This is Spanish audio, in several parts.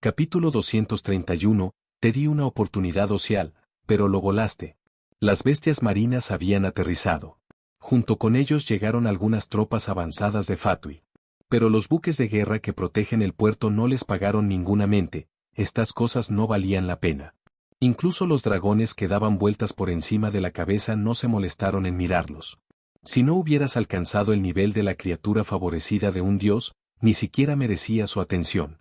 Capítulo 231, te di una oportunidad social, pero lo volaste. Las bestias marinas habían aterrizado. Junto con ellos llegaron algunas tropas avanzadas de Fatui. Pero los buques de guerra que protegen el puerto no les pagaron ninguna mente, estas cosas no valían la pena. Incluso los dragones que daban vueltas por encima de la cabeza no se molestaron en mirarlos. Si no hubieras alcanzado el nivel de la criatura favorecida de un dios, ni siquiera merecía su atención.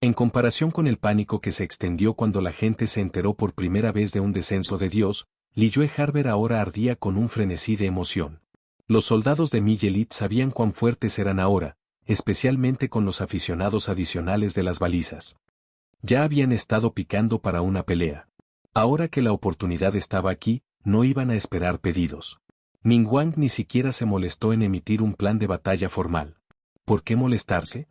En comparación con el pánico que se extendió cuando la gente se enteró por primera vez de un descenso de Dios, Liyue Harber ahora ardía con un frenesí de emoción. Los soldados de Miyelit sabían cuán fuertes eran ahora, especialmente con los aficionados adicionales de las balizas. Ya habían estado picando para una pelea. Ahora que la oportunidad estaba aquí, no iban a esperar pedidos. Ningguang ni siquiera se molestó en emitir un plan de batalla formal. ¿Por qué molestarse?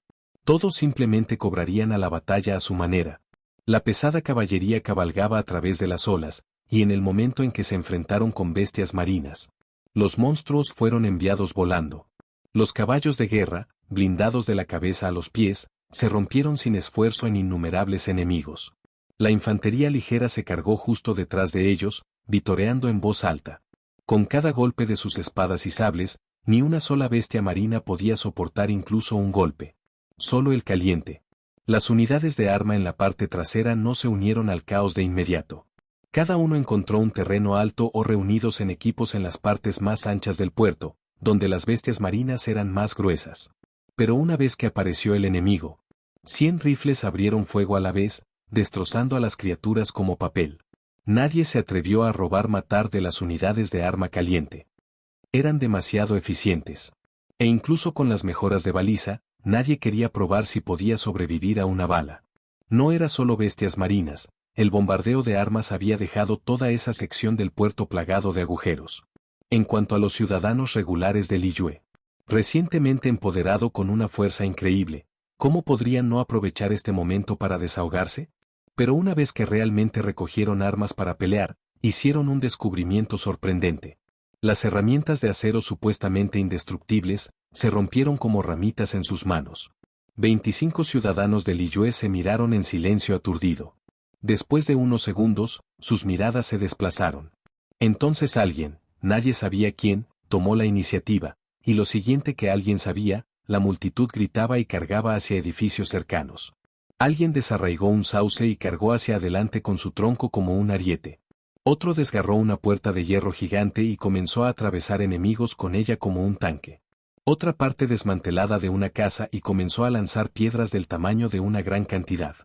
Todos simplemente cobrarían a la batalla a su manera. La pesada caballería cabalgaba a través de las olas, y en el momento en que se enfrentaron con bestias marinas, los monstruos fueron enviados volando. Los caballos de guerra, blindados de la cabeza a los pies, se rompieron sin esfuerzo en innumerables enemigos. La infantería ligera se cargó justo detrás de ellos, vitoreando en voz alta. Con cada golpe de sus espadas y sables, ni una sola bestia marina podía soportar incluso un golpe. Solo el caliente. Las unidades de arma en la parte trasera no se unieron al caos de inmediato. Cada uno encontró un terreno alto o reunidos en equipos en las partes más anchas del puerto, donde las bestias marinas eran más gruesas. Pero una vez que apareció el enemigo, 100 rifles abrieron fuego a la vez, destrozando a las criaturas como papel. Nadie se atrevió a robar matar de las unidades de arma caliente. Eran demasiado eficientes. E incluso con las mejoras de baliza, nadie quería probar si podía sobrevivir a una bala. No era solo bestias marinas, el bombardeo de armas había dejado toda esa sección del puerto plagado de agujeros. En cuanto a los ciudadanos regulares de Liyue, recientemente empoderado con una fuerza increíble, ¿cómo podrían no aprovechar este momento para desahogarse? Pero una vez que realmente recogieron armas para pelear, hicieron un descubrimiento sorprendente. Las herramientas de acero supuestamente indestructibles, se rompieron como ramitas en sus manos. 25 ciudadanos de Liyue se miraron en silencio aturdido. Después de unos segundos, sus miradas se desplazaron. Entonces alguien, nadie sabía quién, tomó la iniciativa, y lo siguiente que alguien sabía, la multitud gritaba y cargaba hacia edificios cercanos. Alguien desarraigó un sauce y cargó hacia adelante con su tronco como un ariete. Otro desgarró una puerta de hierro gigante y comenzó a atravesar enemigos con ella como un tanque. Otra parte desmantelada de una casa y comenzó a lanzar piedras del tamaño de una gran cantidad.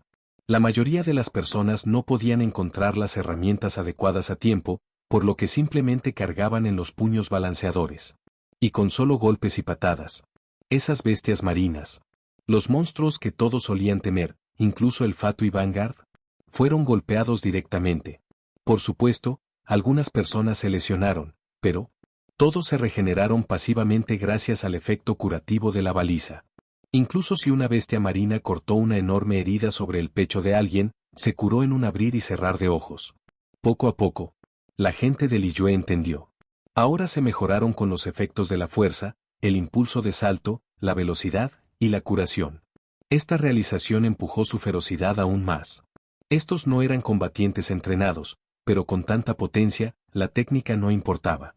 La mayoría de las personas no podían encontrar las herramientas adecuadas a tiempo, por lo que simplemente cargaban en los puños balanceadores. Y con solo golpes y patadas. Esas bestias marinas. Los monstruos que todos solían temer, incluso el Fatui Vanguard, fueron golpeados directamente. Por supuesto, algunas personas se lesionaron, pero todos se regeneraron pasivamente gracias al efecto curativo de la baliza. Incluso si una bestia marina cortó una enorme herida sobre el pecho de alguien, se curó en un abrir y cerrar de ojos. Poco a poco, la gente de Liyue entendió. Ahora se mejoraron con los efectos de la fuerza, el impulso de salto, la velocidad y la curación. Esta realización empujó su ferocidad aún más. Estos no eran combatientes entrenados, pero con tanta potencia, la técnica no importaba.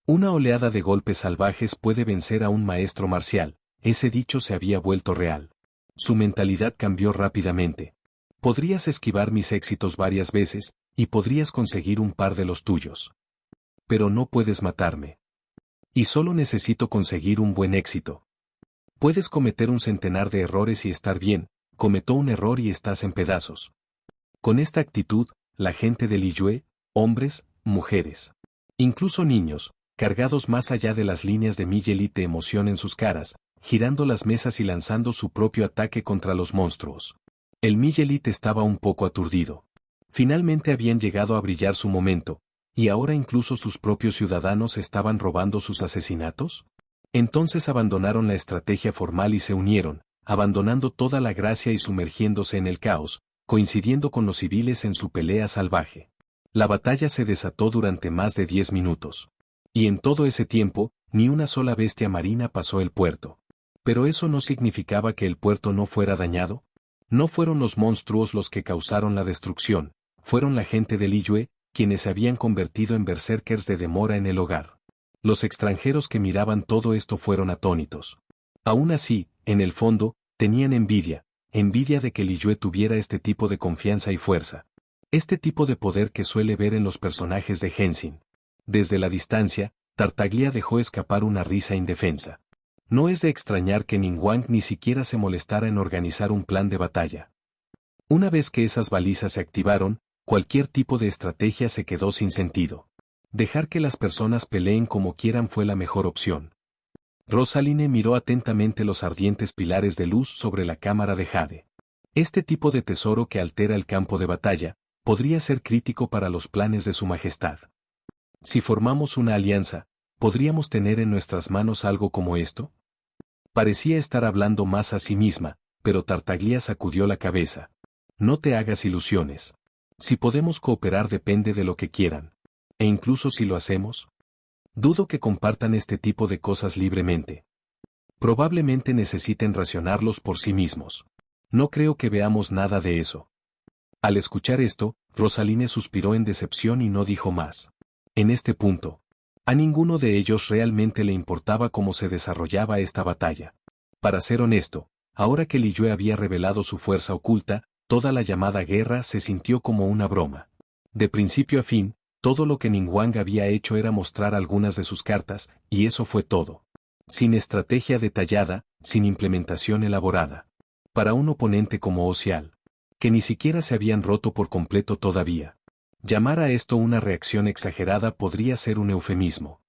Una oleada de golpes salvajes puede vencer a un maestro marcial, ese dicho se había vuelto real. Su mentalidad cambió rápidamente. Podrías esquivar mis éxitos varias veces, y podrías conseguir un par de los tuyos. Pero no puedes matarme. Y solo necesito conseguir un buen éxito. Puedes cometer un centenar de errores y estar bien, cometó un error y estás en pedazos. Con esta actitud, la gente de Liyue, hombres, mujeres, incluso niños, cargados más allá de las líneas de Miyelit de emoción en sus caras, girando las mesas y lanzando su propio ataque contra los monstruos. El Miyelit estaba un poco aturdido. Finalmente habían llegado a brillar su momento, y ahora incluso sus propios ciudadanos estaban robando sus asesinatos. Entonces abandonaron la estrategia formal y se unieron, abandonando toda la gracia y sumergiéndose en el caos, coincidiendo con los civiles en su pelea salvaje. La batalla se desató durante más de 10 minutos. Y en todo ese tiempo, ni una sola bestia marina pasó el puerto. Pero eso no significaba que el puerto no fuera dañado. No fueron los monstruos los que causaron la destrucción, fueron la gente de Liyue, quienes se habían convertido en berserkers de demora en el hogar. Los extranjeros que miraban todo esto fueron atónitos. Aún así, en el fondo, tenían envidia de que Liyue tuviera este tipo de confianza y fuerza. Este tipo de poder que suele ver en los personajes de Genshin. Desde la distancia, Tartaglia dejó escapar una risa indefensa. No es de extrañar que Ningguang ni siquiera se molestara en organizar un plan de batalla. Una vez que esas balizas se activaron, cualquier tipo de estrategia se quedó sin sentido. Dejar que las personas peleen como quieran fue la mejor opción. Rosaline miró atentamente los ardientes pilares de luz sobre la cámara de Jade. Este tipo de tesoro que altera el campo de batalla, podría ser crítico para los planes de su majestad. Si formamos una alianza, ¿podríamos tener en nuestras manos algo como esto? Parecía estar hablando más a sí misma, pero Tartaglia sacudió la cabeza. No te hagas ilusiones. Si podemos cooperar depende de lo que quieran. E incluso si lo hacemos, dudo que compartan este tipo de cosas libremente. Probablemente necesiten racionarlos por sí mismos. No creo que veamos nada de eso. Al escuchar esto, Rosaline suspiró en decepción y no dijo más. En este punto, a ninguno de ellos realmente le importaba cómo se desarrollaba esta batalla. Para ser honesto, ahora que Liyue había revelado su fuerza oculta, toda la llamada guerra se sintió como una broma. De principio a fin, todo lo que Ningguang había hecho era mostrar algunas de sus cartas, y eso fue todo. Sin estrategia detallada, sin implementación elaborada. Para un oponente como Ocial, que ni siquiera se habían roto por completo todavía. Llamar a esto una reacción exagerada podría ser un eufemismo.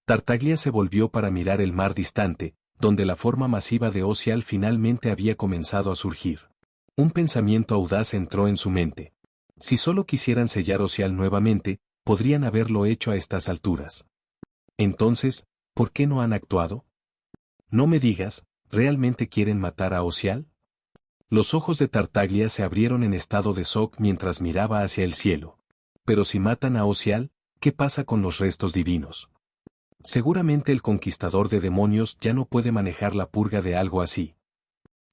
Tartaglia se volvió para mirar el mar distante, donde la forma masiva de Ocial finalmente había comenzado a surgir. Un pensamiento audaz entró en su mente. Si solo quisieran sellar Ocial nuevamente, podrían haberlo hecho a estas alturas. Entonces, ¿por qué no han actuado? No me digas, ¿realmente quieren matar a Ocial? Los ojos de Tartaglia se abrieron en estado de shock mientras miraba hacia el cielo. Pero si matan a Ocial, ¿qué pasa con los restos divinos? Seguramente el conquistador de demonios ya no puede manejar la purga de algo así.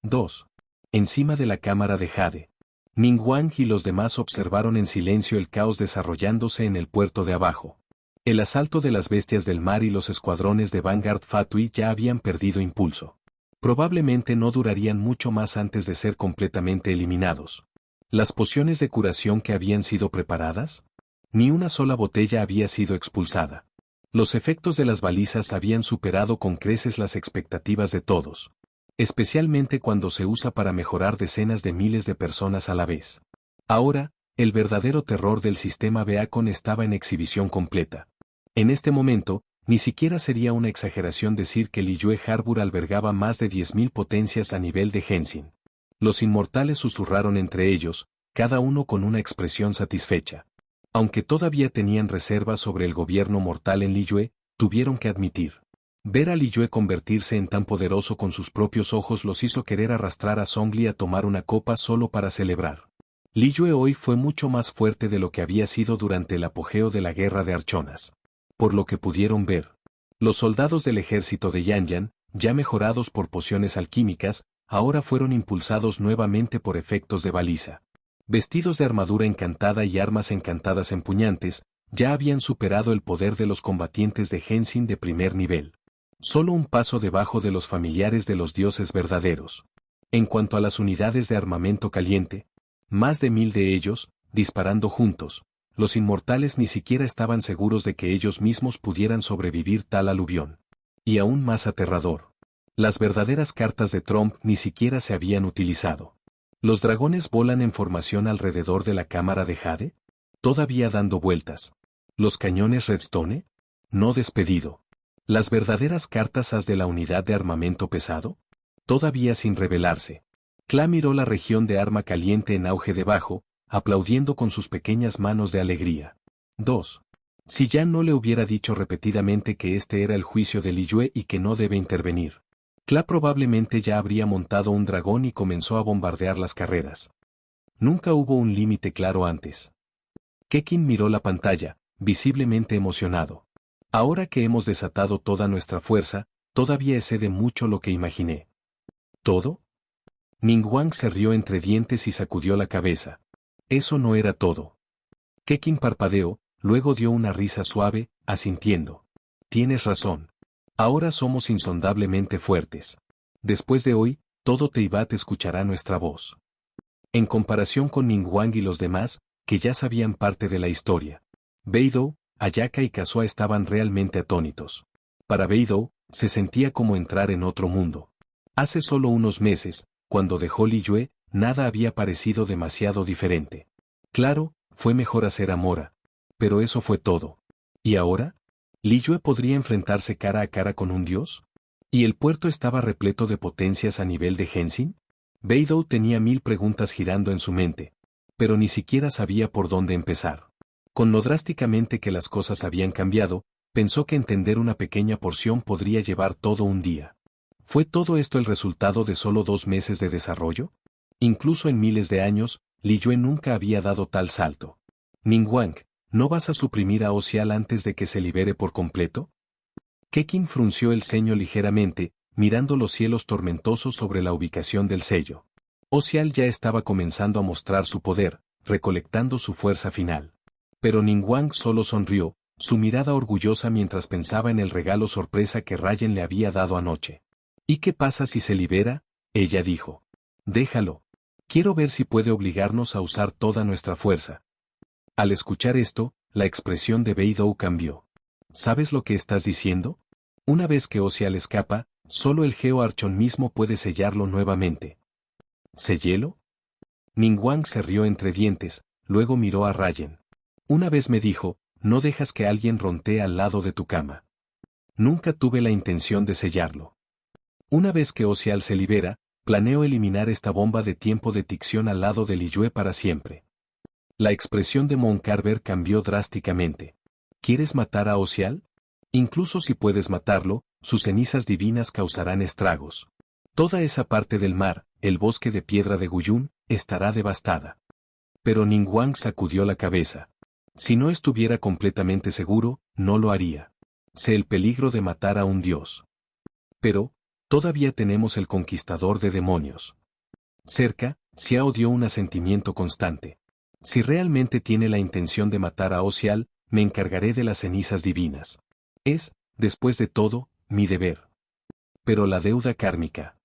2. Encima de la cámara de Jade. Ningguang y los demás observaron en silencio el caos desarrollándose en el puerto de abajo. El asalto de las bestias del mar y los escuadrones de Vanguard Fatui ya habían perdido impulso. Probablemente no durarían mucho más antes de ser completamente eliminados. ¿Las pociones de curación que habían sido preparadas? Ni una sola botella había sido expulsada. Los efectos de las balizas habían superado con creces las expectativas de todos. Especialmente cuando se usa para mejorar decenas de miles de personas a la vez. Ahora, el verdadero terror del sistema Beacon estaba en exhibición completa. En este momento, ni siquiera sería una exageración decir que Liyue Harbor albergaba más de 10.000 potencias a nivel de Genshin. Los inmortales susurraron entre ellos, cada uno con una expresión satisfecha. Aunque todavía tenían reservas sobre el gobierno mortal en Liyue, tuvieron que admitir. Ver a Liyue convertirse en tan poderoso con sus propios ojos los hizo querer arrastrar a Zhongli a tomar una copa solo para celebrar. Liyue hoy fue mucho más fuerte de lo que había sido durante el apogeo de la guerra de Archonas. Por lo que pudieron ver, los soldados del ejército de Yanyan, ya mejorados por pociones alquímicas, ahora fueron impulsados nuevamente por efectos de baliza. Vestidos de armadura encantada y armas encantadas empuñantes, ya habían superado el poder de los combatientes de Genshin de primer nivel. Solo un paso debajo de los familiares de los dioses verdaderos. En cuanto a las unidades de armamento caliente, más de 1000 de ellos, disparando juntos, los inmortales ni siquiera estaban seguros de que ellos mismos pudieran sobrevivir tal aluvión. Y aún más aterrador. Las verdaderas cartas de Trump ni siquiera se habían utilizado. ¿Los dragones volan en formación alrededor de la cámara de Jade? Todavía dando vueltas. ¿Los cañones Redstone? No despedido. ¿Las verdaderas cartas as de la unidad de armamento pesado? Todavía sin revelarse. Kla miró la región de arma caliente en auge debajo, aplaudiendo con sus pequeñas manos de alegría. 2. Si Yan no le hubiera dicho repetidamente que este era el juicio de Liyue y que no debe intervenir, Kla probablemente ya habría montado un dragón y comenzó a bombardear las carreras. Nunca hubo un límite claro antes. Kekin miró la pantalla, visiblemente emocionado. Ahora que hemos desatado toda nuestra fuerza, todavía excede mucho lo que imaginé. ¿Todo? Ningguang se rió entre dientes y sacudió la cabeza. Eso no era todo. Keqing parpadeó, luego dio una risa suave, asintiendo. Tienes razón. Ahora somos insondablemente fuertes. Después de hoy, todo Teyvat escuchará nuestra voz. En comparación con Ningguang y los demás, que ya sabían parte de la historia, Beidou, Ayaka y Kazuha estaban realmente atónitos. Para Beidou, se sentía como entrar en otro mundo. Hace solo unos meses, cuando dejó Liyue, nada había parecido demasiado diferente. Claro, fue mejor hacer a Mora. Pero eso fue todo. ¿Y ahora? ¿Liyue podría enfrentarse cara a cara con un dios? ¿Y el puerto estaba repleto de potencias a nivel de Genshin? Beidou tenía 1000 preguntas girando en su mente, pero ni siquiera sabía por dónde empezar. Con lo drásticamente que las cosas habían cambiado, pensó que entender una pequeña porción podría llevar todo un día. ¿Fue todo esto el resultado de solo 2 meses de desarrollo? Incluso en miles de años, Liyue nunca había dado tal salto. Ningguang, ¿no vas a suprimir a Ocial antes de que se libere por completo? Keqing frunció el ceño ligeramente, mirando los cielos tormentosos sobre la ubicación del sello. Ocial ya estaba comenzando a mostrar su poder, recolectando su fuerza final. Pero Ningguang solo sonrió, su mirada orgullosa mientras pensaba en el regalo sorpresa que Rayen le había dado anoche. ¿Y qué pasa si se libera? Ella dijo. Déjalo. Quiero ver si puede obligarnos a usar toda nuestra fuerza. Al escuchar esto, la expresión de Beidou cambió. ¿Sabes lo que estás diciendo? Una vez que Ocial escapa, solo el Geo Archon mismo puede sellarlo nuevamente. ¿Sellelo? Ningguang se rió entre dientes, luego miró a Rayen. Una vez me dijo, no dejas que alguien rontee al lado de tu cama. Nunca tuve la intención de sellarlo. Una vez que Ocial se libera, planeo eliminar esta bomba de tiempo de ticción al lado de Liyue para siempre. La expresión de Mon Carver cambió drásticamente. ¿Quieres matar a Ocial? Incluso si puedes matarlo, sus cenizas divinas causarán estragos. Toda esa parte del mar, el bosque de piedra de Guyun, estará devastada. Pero Ningguang sacudió la cabeza. Si no estuviera completamente seguro, no lo haría. Sé el peligro de matar a un dios. Pero, todavía tenemos el conquistador de demonios. Cerca, Xiao dio un asentimiento constante. Si realmente tiene la intención de matar a Ocial, me encargaré de las cenizas divinas. Es, después de todo, mi deber. Pero la deuda kármica.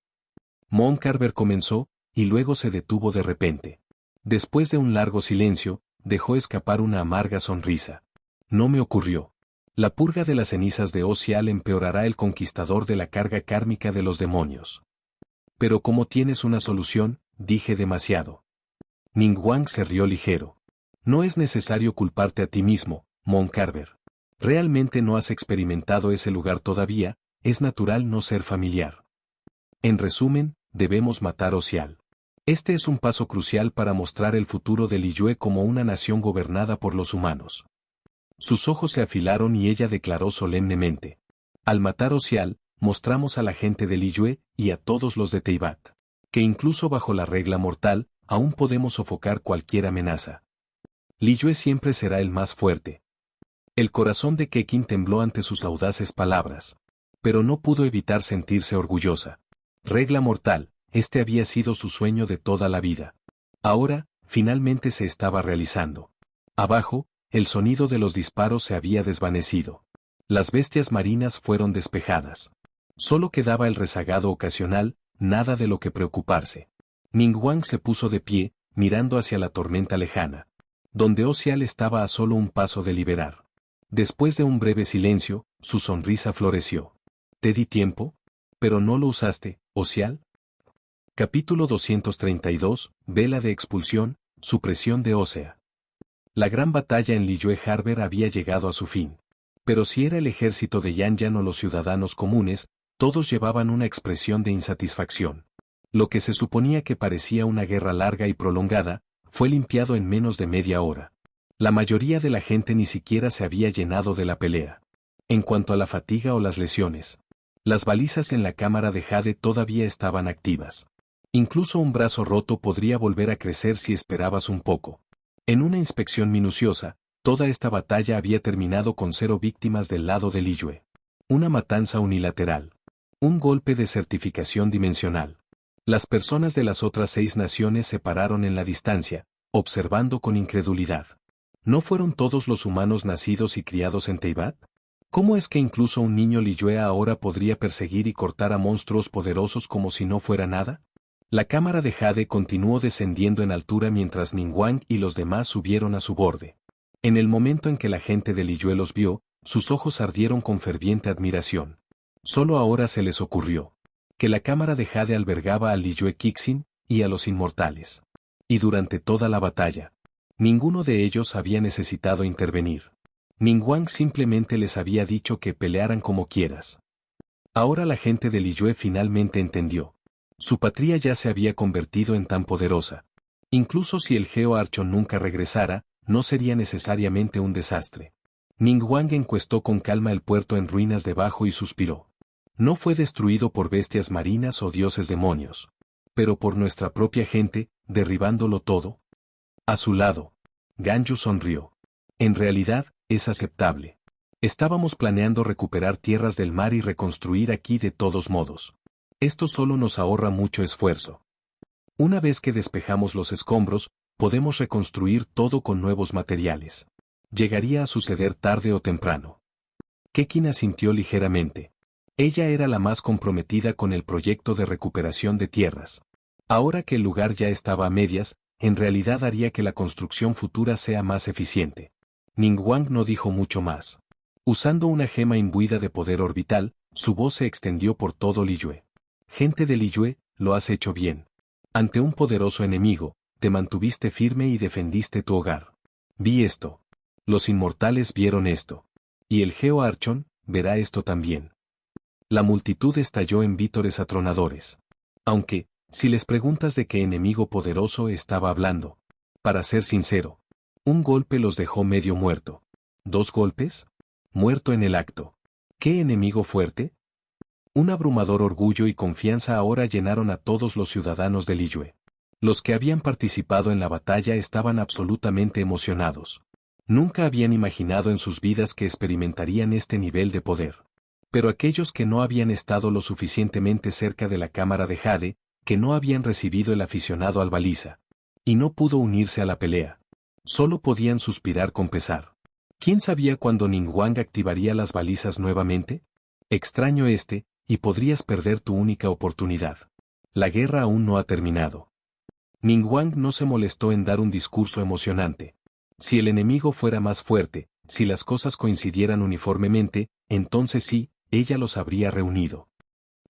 Mon Carver comenzó, y luego se detuvo de repente. Después de un largo silencio, dejó escapar una amarga sonrisa. No me ocurrió. La purga de las cenizas de Ocial empeorará el conquistador de la carga kármica de los demonios. Pero como tienes una solución, dije demasiado. Ningguang se rió ligero. No es necesario culparte a ti mismo, Mon Carver. Realmente no has experimentado ese lugar todavía, es natural no ser familiar. En resumen, debemos matar Ocial. Este es un paso crucial para mostrar el futuro de Liyue como una nación gobernada por los humanos. Sus ojos se afilaron y ella declaró solemnemente. Al matar Ocial, mostramos a la gente de Liyue y a todos los de Teyvat, que incluso bajo la regla mortal, aún podemos sofocar cualquier amenaza. Liyue siempre será el más fuerte. El corazón de Keqing tembló ante sus audaces palabras. Pero no pudo evitar sentirse orgullosa. Regla mortal, este había sido su sueño de toda la vida. Ahora, finalmente se estaba realizando. Abajo, el sonido de los disparos se había desvanecido. Las bestias marinas fueron despejadas. Solo quedaba el rezagado ocasional, nada de lo que preocuparse. Ningguang se puso de pie, mirando hacia la tormenta lejana, donde Ocial estaba a solo un paso de liberar. Después de un breve silencio, su sonrisa floreció. ¿Te di tiempo? ¿Pero no lo usaste, Ocial? Capítulo 232, Vela de expulsión, supresión de Ósea. La gran batalla en Liyue Harbor había llegado a su fin. Pero si era el ejército de Yan Yan o los ciudadanos comunes, todos llevaban una expresión de insatisfacción. Lo que se suponía que parecía una guerra larga y prolongada, fue limpiado en menos de media hora. La mayoría de la gente ni siquiera se había llenado de la pelea. En cuanto a la fatiga o las lesiones, las balizas en la cámara de Jade todavía estaban activas. Incluso un brazo roto podría volver a crecer si esperabas un poco. En una inspección minuciosa, toda esta batalla había terminado con 0 víctimas del lado de Liyue. Una matanza unilateral. Un golpe de certificación dimensional. Las personas de las otras 6 naciones se pararon en la distancia, observando con incredulidad. ¿No fueron todos los humanos nacidos y criados en Teyvat? ¿Cómo es que incluso un niño Liyue ahora podría perseguir y cortar a monstruos poderosos como si no fuera nada? La cámara de Jade continuó descendiendo en altura mientras Ningguang y los demás subieron a su borde. En el momento en que la gente de Liyue los vio, sus ojos ardieron con ferviente admiración. Solo ahora se les ocurrió que la cámara de Jade albergaba a Liyue Kixin y a los inmortales. Y durante toda la batalla, ninguno de ellos había necesitado intervenir. Ningguang simplemente les había dicho que pelearan como quieras. Ahora la gente de Liyue finalmente entendió. Su patria ya se había convertido en tan poderosa. Incluso si el Geo Archon nunca regresara, no sería necesariamente un desastre. Ningguang encuestó con calma el puerto en ruinas debajo y suspiró. No fue destruido por bestias marinas o dioses demonios, pero por nuestra propia gente, derribándolo todo. A su lado, Ganyu sonrió. En realidad, es aceptable. Estábamos planeando recuperar tierras del mar y reconstruir aquí de todos modos. Esto solo nos ahorra mucho esfuerzo. Una vez que despejamos los escombros, podemos reconstruir todo con nuevos materiales. Llegaría a suceder tarde o temprano. Kekin asintió ligeramente. Ella era la más comprometida con el proyecto de recuperación de tierras. Ahora que el lugar ya estaba a medias, en realidad haría que la construcción futura sea más eficiente. Ningguang no dijo mucho más. Usando una gema imbuida de poder orbital, su voz se extendió por todo Liyue. Gente de Liyue, lo has hecho bien. Ante un poderoso enemigo, te mantuviste firme y defendiste tu hogar. Vi esto. Los inmortales vieron esto. Y el Geo Archon verá esto también. La multitud estalló en vítores atronadores. Aunque, si les preguntas de qué enemigo poderoso estaba hablando, para ser sincero, un golpe los dejó medio muerto. ¿2 golpes? Muerto en el acto. ¿Qué enemigo fuerte? Un abrumador orgullo y confianza ahora llenaron a todos los ciudadanos de Liyue. Los que habían participado en la batalla estaban absolutamente emocionados. Nunca habían imaginado en sus vidas que experimentarían este nivel de poder. Pero aquellos que no habían estado lo suficientemente cerca de la cámara de Jade, que no habían recibido el aficionado al baliza, y no pudo unirse a la pelea, solo podían suspirar con pesar. ¿Quién sabía cuándo Ningguang activaría las balizas nuevamente? Extraño y podrías perder tu única oportunidad. La guerra aún no ha terminado. Ningguang no se molestó en dar un discurso emocionante. Si el enemigo fuera más fuerte, si las cosas coincidieran uniformemente, entonces sí, ella los habría reunido.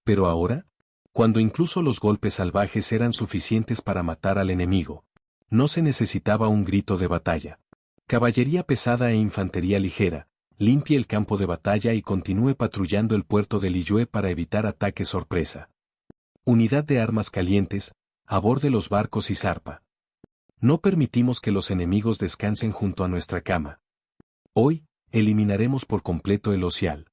Pero ahora, cuando incluso los golpes salvajes eran suficientes para matar al enemigo, no se necesitaba un grito de batalla. Caballería pesada e infantería ligera, limpie el campo de batalla y continúe patrullando el puerto de Liyue para evitar ataques sorpresa. Unidad de armas calientes, aborde los barcos y zarpa. No permitimos que los enemigos descansen junto a nuestra cama. Hoy, eliminaremos por completo el Ocial.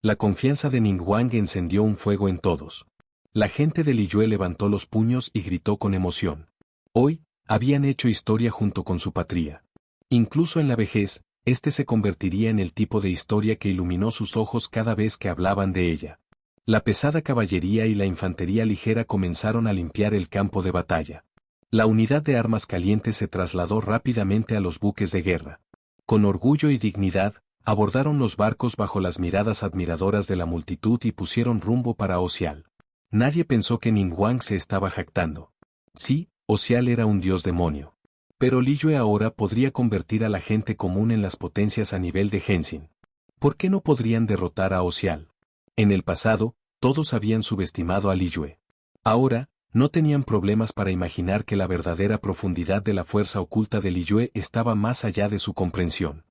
La confianza de Ningguang encendió un fuego en todos. La gente de Liyue levantó los puños y gritó con emoción. Hoy, habían hecho historia junto con su patria. Incluso en la vejez, se convertiría en el tipo de historia que iluminó sus ojos cada vez que hablaban de ella. La pesada caballería y la infantería ligera comenzaron a limpiar el campo de batalla. La unidad de armas calientes se trasladó rápidamente a los buques de guerra. Con orgullo y dignidad, abordaron los barcos bajo las miradas admiradoras de la multitud y pusieron rumbo para Ocial. Nadie pensó que Ningguang se estaba jactando. Sí, Ocial era un dios demonio. Pero Liyue ahora podría convertir a la gente común en las potencias a nivel de Genshin. ¿Por qué no podrían derrotar a Ocial? En el pasado, todos habían subestimado a Liyue. Ahora, no tenían problemas para imaginar que la verdadera profundidad de la fuerza oculta de Liyue estaba más allá de su comprensión.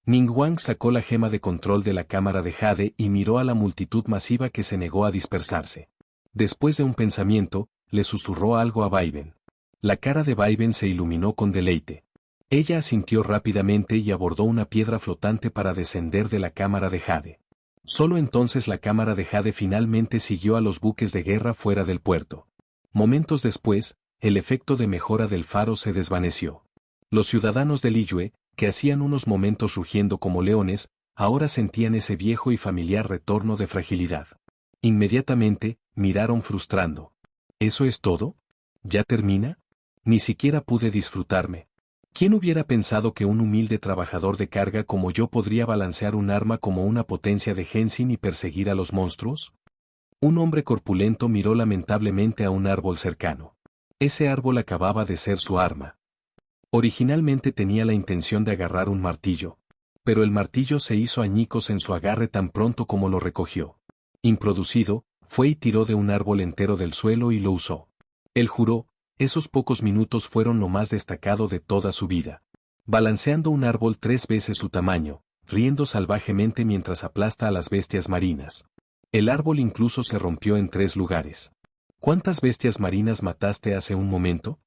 Ningguang sacó la gema de control de la cámara de Jade y miró a la multitud masiva que se negó a dispersarse. Después de un pensamiento, le susurró algo a Vaiven. La cara de Vaiven se iluminó con deleite. Ella asintió rápidamente y abordó una piedra flotante para descender de la cámara de Jade. Solo entonces la cámara de Jade finalmente siguió a los buques de guerra fuera del puerto. Momentos después, el efecto de mejora del faro se desvaneció. Los ciudadanos de Liyue, que hacían unos momentos rugiendo como leones, ahora sentían ese viejo y familiar retorno de fragilidad. Inmediatamente, miraron frustrando. ¿Eso es todo? ¿Ya termina? Ni siquiera pude disfrutarme. ¿Quién hubiera pensado que un humilde trabajador de carga como yo podría balancear un arma como una potencia de Henshin y perseguir a los monstruos? Un hombre corpulento miró lamentablemente a un árbol cercano. Ese árbol acababa de ser su arma. Originalmente tenía la intención de agarrar un martillo, pero el martillo se hizo añicos en su agarre tan pronto como lo recogió. Improducido, fue y tiró de un árbol entero del suelo y lo usó. Él juró, esos pocos minutos fueron lo más destacado de toda su vida. Balanceando un árbol 3 veces su tamaño, riendo salvajemente mientras aplasta a las bestias marinas. El árbol incluso se rompió en 3 lugares. ¿Cuántas bestias marinas mataste hace un momento?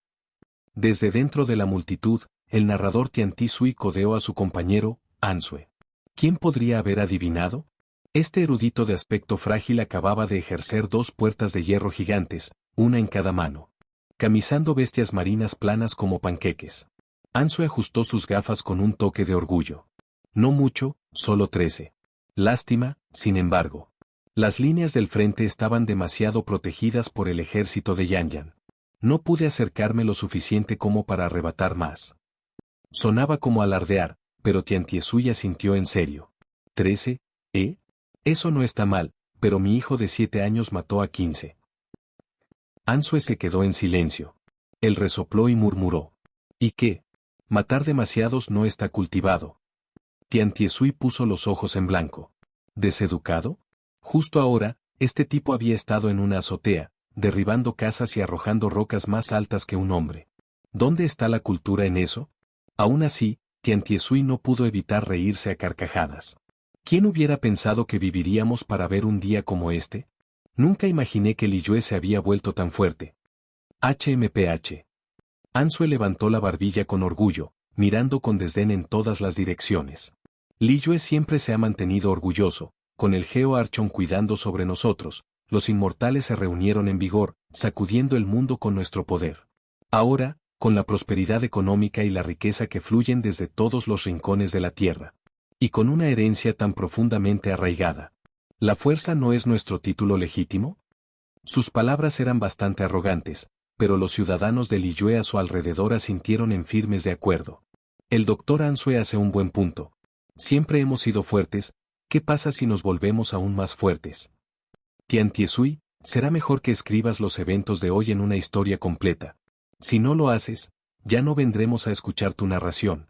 Desde dentro de la multitud, el narrador Tianti-Sui codeó a su compañero, Ansue. ¿Quién podría haber adivinado? Este erudito de aspecto frágil acababa de ejercer 2 puertas de hierro gigantes, una en cada mano. Camisando bestias marinas planas como panqueques. Ansue ajustó sus gafas con un toque de orgullo. No mucho, solo 13. Lástima, sin embargo. Las líneas del frente estaban demasiado protegidas por el ejército de Yanyan. No pude acercarme lo suficiente como para arrebatar más. Sonaba como alardear, pero Tianti-Sui asintió en serio. 13, ¿eh? Eso no está mal, pero mi hijo de 7 años mató a 15. Ansue se quedó en silencio. Él resopló y murmuró. ¿Y qué? Matar demasiados no está cultivado. Tianti-Sui puso los ojos en blanco. ¿Deseducado? Justo ahora, este tipo había estado en una azotea, derribando casas y arrojando rocas más altas que un hombre. ¿Dónde está la cultura en eso? Aún así, Tianti-Sui no pudo evitar reírse a carcajadas. ¿Quién hubiera pensado que viviríamos para ver un día como este? Nunca imaginé que Liyue se había vuelto tan fuerte. HMPH. Ansue levantó la barbilla con orgullo, mirando con desdén en todas las direcciones. Liyue siempre se ha mantenido orgulloso, con el Geo Archon cuidando sobre nosotros, los inmortales se reunieron en vigor, sacudiendo el mundo con nuestro poder. Ahora, con la prosperidad económica y la riqueza que fluyen desde todos los rincones de la tierra. Y con una herencia tan profundamente arraigada. ¿La fuerza no es nuestro título legítimo? Sus palabras eran bastante arrogantes, pero los ciudadanos de Liyue a su alrededor asintieron en firmes de acuerdo. El doctor Ansue hace un buen punto. Siempre hemos sido fuertes, ¿qué pasa si nos volvemos aún más fuertes? Tianti-Sui, será mejor que escribas los eventos de hoy en una historia completa. Si no lo haces, ya no vendremos a escuchar tu narración.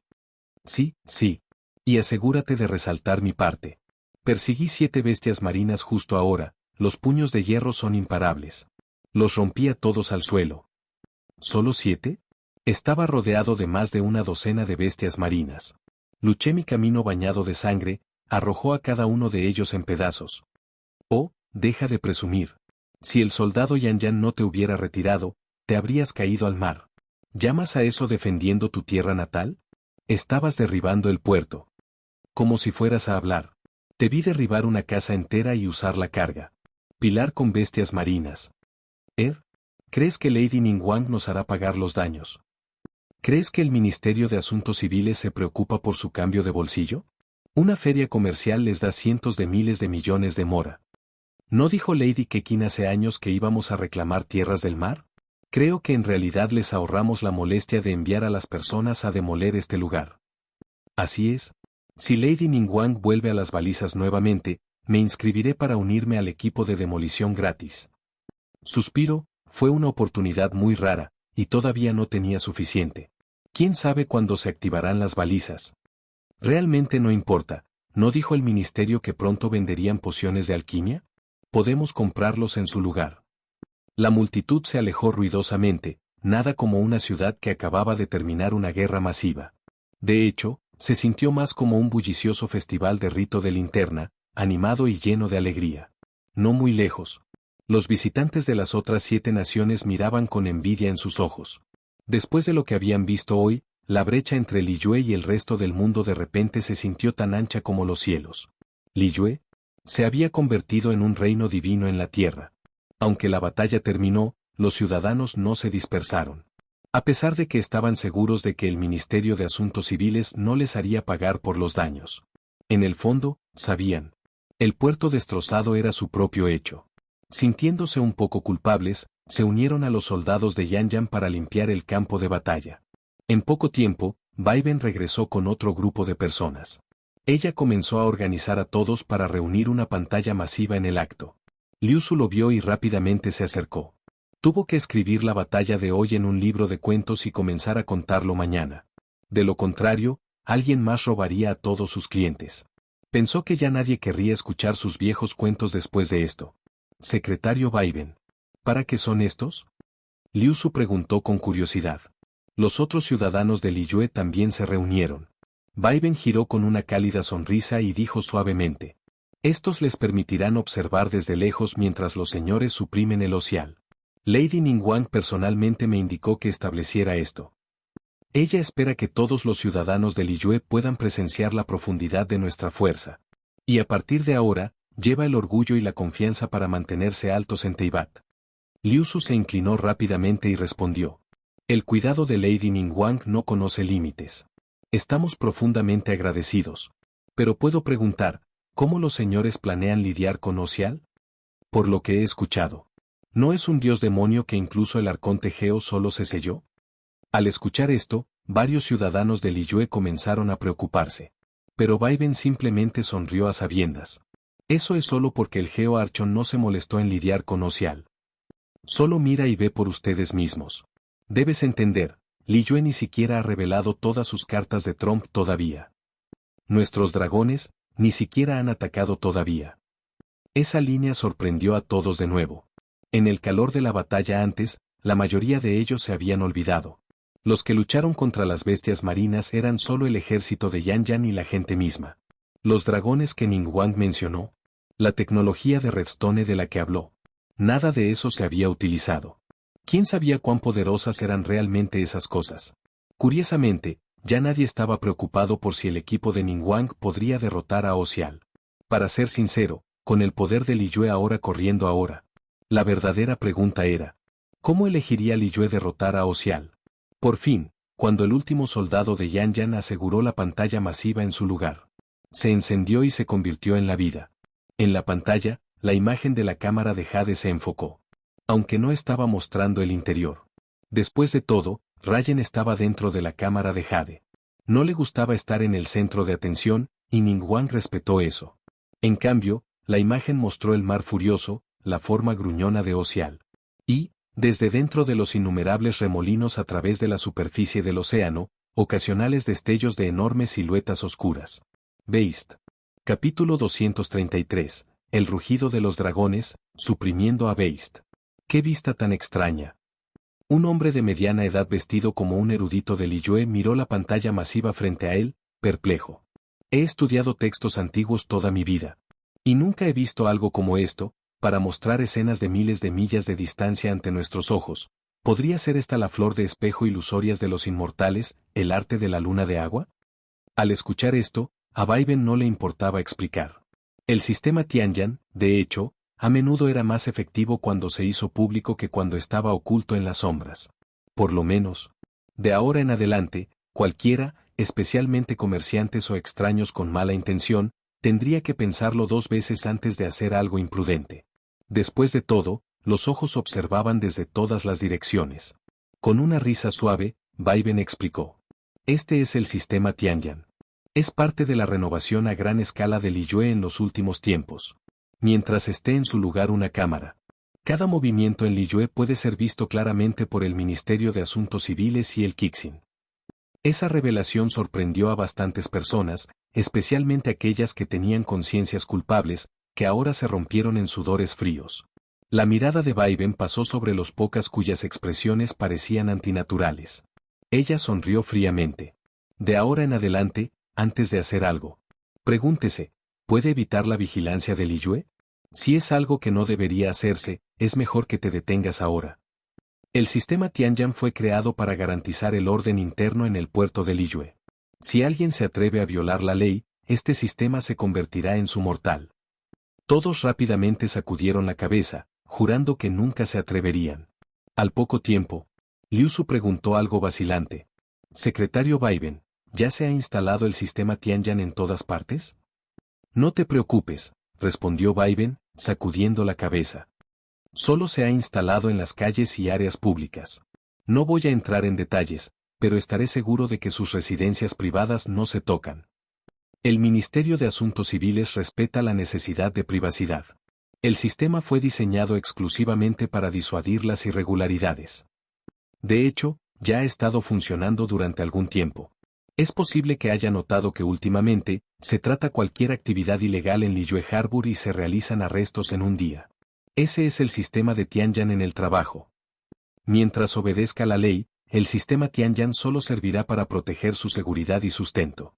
Sí, sí. Y asegúrate de resaltar mi parte. Perseguí 7 bestias marinas justo ahora, los puños de hierro son imparables. Los rompí a todos al suelo. ¿Solo 7? Estaba rodeado de más de una docena de bestias marinas. Luché mi camino bañado de sangre, arrojó a cada uno de ellos en pedazos. Oh, deja de presumir. Si el soldado Yan Yan no te hubiera retirado, te habrías caído al mar. ¿Llamas a eso defendiendo tu tierra natal? Estabas derribando el puerto. Como si fueras a hablar. Te vi derribar una casa entera y usar la carga. Pilar con bestias marinas. ¿Crees que Lady Ningguang nos hará pagar los daños? ¿Crees que el Ministerio de Asuntos Civiles se preocupa por su cambio de bolsillo? Una feria comercial les da cientos de miles de millones de mora. ¿No dijo Lady Kekin hace años que íbamos a reclamar tierras del mar? Creo que en realidad les ahorramos la molestia de enviar a las personas a demoler este lugar. Así es. Si Lady Ningguang vuelve a las balizas nuevamente, me inscribiré para unirme al equipo de demolición gratis. Suspiro, fue una oportunidad muy rara, y todavía no tenía suficiente. ¿Quién sabe cuándo se activarán las balizas? Realmente no importa, ¿no dijo el ministerio que pronto venderían pociones de alquimia? Podemos comprarlos en su lugar. La multitud se alejó ruidosamente, nada como una ciudad que acababa de terminar una guerra masiva. De hecho, se sintió más como un bullicioso festival de rito de linterna, animado y lleno de alegría. No muy lejos. Los visitantes de las otras 7 naciones miraban con envidia en sus ojos. Después de lo que habían visto hoy, la brecha entre Liyue y el resto del mundo de repente se sintió tan ancha como los cielos. Liyue se había convertido en un reino divino en la tierra. Aunque la batalla terminó, los ciudadanos no se dispersaron. A pesar de que estaban seguros de que el Ministerio de Asuntos Civiles no les haría pagar por los daños. En el fondo, sabían. El puerto destrozado era su propio hecho. Sintiéndose un poco culpables, se unieron a los soldados de Yanyan para limpiar el campo de batalla. En poco tiempo, Vaiven regresó con otro grupo de personas. Ella comenzó a organizar a todos para reunir una pantalla masiva en el acto. Liu Su lo vio y rápidamente se acercó. Tuvo que escribir la batalla de hoy en un libro de cuentos y comenzar a contarlo mañana. De lo contrario, alguien más robaría a todos sus clientes. Pensó que ya nadie querría escuchar sus viejos cuentos después de esto. Secretario Vaiven, ¿para qué son estos? Liu Su preguntó con curiosidad. Los otros ciudadanos de Liyue también se reunieron. Vaiven giró con una cálida sonrisa y dijo suavemente. Estos les permitirán observar desde lejos mientras los señores suprimen el ocial. Lady Ningguang personalmente me indicó que estableciera esto. Ella espera que todos los ciudadanos de Liyue puedan presenciar la profundidad de nuestra fuerza. Y a partir de ahora, lleva el orgullo y la confianza para mantenerse altos en Teyvat. Liu Su se inclinó rápidamente y respondió. El cuidado de Lady Ningguang no conoce límites. Estamos profundamente agradecidos. Pero puedo preguntar, ¿cómo los señores planean lidiar con Ocial? Por lo que he escuchado. ¿No es un dios demonio que incluso el arconte Geo solo se selló? Al escuchar esto, varios ciudadanos de Liyue comenzaron a preocuparse. Pero Vaiven simplemente sonrió a sabiendas. Eso es solo porque el Geo Archon no se molestó en lidiar con Ocial. Solo mira y ve por ustedes mismos. Debes entender, Liyue ni siquiera ha revelado todas sus cartas de Trump todavía. Nuestros dragones, ni siquiera han atacado todavía. Esa línea sorprendió a todos de nuevo. En el calor de la batalla antes, la mayoría de ellos se habían olvidado. Los que lucharon contra las bestias marinas eran solo el ejército de Yanyan y la gente misma. Los dragones que Ningguang mencionó. La tecnología de Redstone de la que habló. Nada de eso se había utilizado. ¿Quién sabía cuán poderosas eran realmente esas cosas? Curiosamente, ya nadie estaba preocupado por si el equipo de Ningguang podría derrotar a Ocial. Para ser sincero, con el poder de Liyue ahora corriendo ahora. La verdadera pregunta era, ¿cómo elegiría Liyue derrotar a Ocial? Por fin, cuando el último soldado de Yanyan aseguró la pantalla masiva en su lugar. Se encendió y se convirtió en la vida. En la pantalla, la imagen de la cámara de Jade se enfocó. Aunque no estaba mostrando el interior. Después de todo, Rayen estaba dentro de la cámara de Jade. No le gustaba estar en el centro de atención, y Ningguang respetó eso. En cambio, la imagen mostró el mar furioso, la forma gruñona de Ocial. Y, desde dentro de los innumerables remolinos a través de la superficie del océano, ocasionales destellos de enormes siluetas oscuras. Beast. Capítulo 233. El rugido de los dragones, suprimiendo a Beast. ¡Qué vista tan extraña! Un hombre de mediana edad vestido como un erudito de Liyue miró la pantalla masiva frente a él, perplejo. He estudiado textos antiguos toda mi vida. Y nunca he visto algo como esto, para mostrar escenas de miles de millas de distancia ante nuestros ojos. ¿Podría ser esta la flor de espejo ilusorias de los inmortales, el arte de la luna de agua? Al escuchar esto, a Vaiven no le importaba explicar. El sistema Tianyan, de hecho, a menudo era más efectivo cuando se hizo público que cuando estaba oculto en las sombras. Por lo menos, de ahora en adelante, cualquiera, especialmente comerciantes o extraños con mala intención, tendría que pensarlo 2 veces antes de hacer algo imprudente. Después de todo, los ojos observaban desde todas las direcciones. Con una risa suave, Vaiven explicó. Este es el sistema Tianyan. Es parte de la renovación a gran escala de Liyue en los últimos tiempos. Mientras esté en su lugar una cámara. Cada movimiento en Liyue puede ser visto claramente por el Ministerio de Asuntos Civiles y el Kixin. Esa revelación sorprendió a bastantes personas, especialmente aquellas que tenían conciencias culpables, que ahora se rompieron en sudores fríos. La mirada de Vaiven pasó sobre los pocas cuyas expresiones parecían antinaturales. Ella sonrió fríamente. De ahora en adelante, antes de hacer algo, pregúntese, ¿puede evitar la vigilancia de Liyue? Si es algo que no debería hacerse, es mejor que te detengas ahora. El sistema Tianyan fue creado para garantizar el orden interno en el puerto de Liyue. Si alguien se atreve a violar la ley, este sistema se convertirá en su mortal. Todos rápidamente sacudieron la cabeza, jurando que nunca se atreverían. Al poco tiempo, Liu Su preguntó algo vacilante. Secretario Vaiven, ¿ya se ha instalado el sistema Tianyan en todas partes? No te preocupes, respondió Vaiven, sacudiendo la cabeza. Solo se ha instalado en las calles y áreas públicas. No voy a entrar en detalles, pero estaré seguro de que sus residencias privadas no se tocan. El Ministerio de Asuntos Civiles respeta la necesidad de privacidad. El sistema fue diseñado exclusivamente para disuadir las irregularidades. De hecho, ya ha estado funcionando durante algún tiempo. Es posible que haya notado que últimamente, se trata cualquier actividad ilegal en Liyue Harbor y se realizan arrestos en un día. Ese es el sistema de Tianyan en el trabajo. Mientras obedezca la ley, el sistema Tianyan solo servirá para proteger su seguridad y sustento.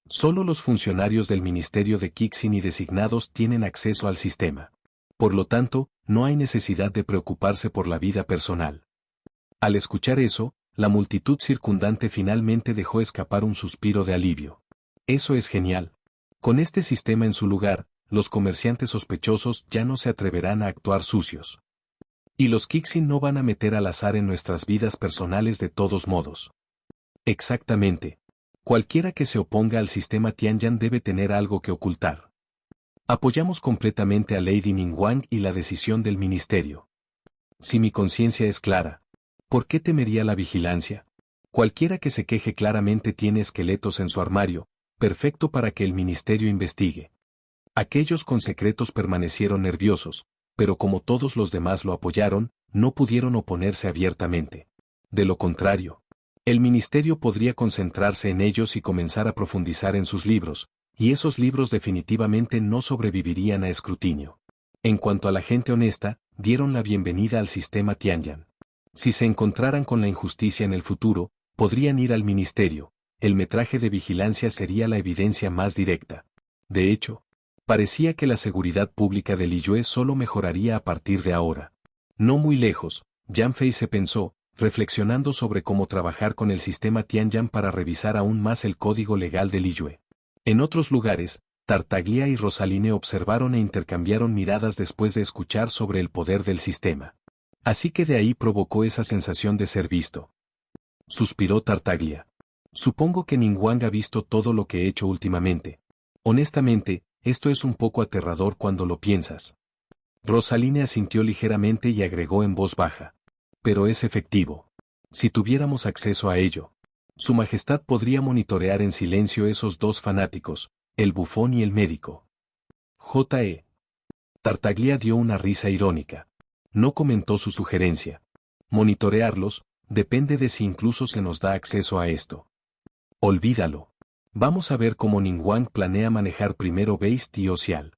Solo los funcionarios del Ministerio de Kixin y designados tienen acceso al sistema. Por lo tanto, no hay necesidad de preocuparse por la vida personal. Al escuchar eso, la multitud circundante finalmente dejó escapar un suspiro de alivio. Eso es genial. Con este sistema en su lugar, los comerciantes sospechosos ya no se atreverán a actuar sucios. Y los Kixin no van a meter al azar en nuestras vidas personales de todos modos. Exactamente. Cualquiera que se oponga al sistema Tianyan debe tener algo que ocultar. Apoyamos completamente a Lady Ningguang y la decisión del ministerio. Si mi conciencia es clara, ¿por qué temería la vigilancia? Cualquiera que se queje claramente tiene esqueletos en su armario, perfecto para que el ministerio investigue. Aquellos con secretos permanecieron nerviosos, pero como todos los demás lo apoyaron, no pudieron oponerse abiertamente. De lo contrario, el ministerio podría concentrarse en ellos y comenzar a profundizar en sus libros, y esos libros definitivamente no sobrevivirían a escrutinio. En cuanto a la gente honesta, dieron la bienvenida al sistema Tianyan. Si se encontraran con la injusticia en el futuro, podrían ir al ministerio. El metraje de vigilancia sería la evidencia más directa. De hecho, parecía que la seguridad pública de Liyue solo mejoraría a partir de ahora. No muy lejos, Yan Fei se pensó, reflexionando sobre cómo trabajar con el sistema Tianyan para revisar aún más el código legal de Liyue. En otros lugares, Tartaglia y Rosaline observaron e intercambiaron miradas después de escuchar sobre el poder del sistema. Así que de ahí provocó esa sensación de ser visto. Suspiró Tartaglia. Supongo que Ningguang ha visto todo lo que he hecho últimamente. Honestamente, esto es un poco aterrador cuando lo piensas. Rosaline asintió ligeramente y agregó en voz baja. Pero es efectivo. Si tuviéramos acceso a ello, Su Majestad podría monitorear en silencio esos dos fanáticos, el bufón y el médico. J.E. Tartaglia dio una risa irónica. No comentó su sugerencia. Monitorearlos, depende de si incluso se nos da acceso a esto. Olvídalo. Vamos a ver cómo Ningguang planea manejar primero Beist y Ocial.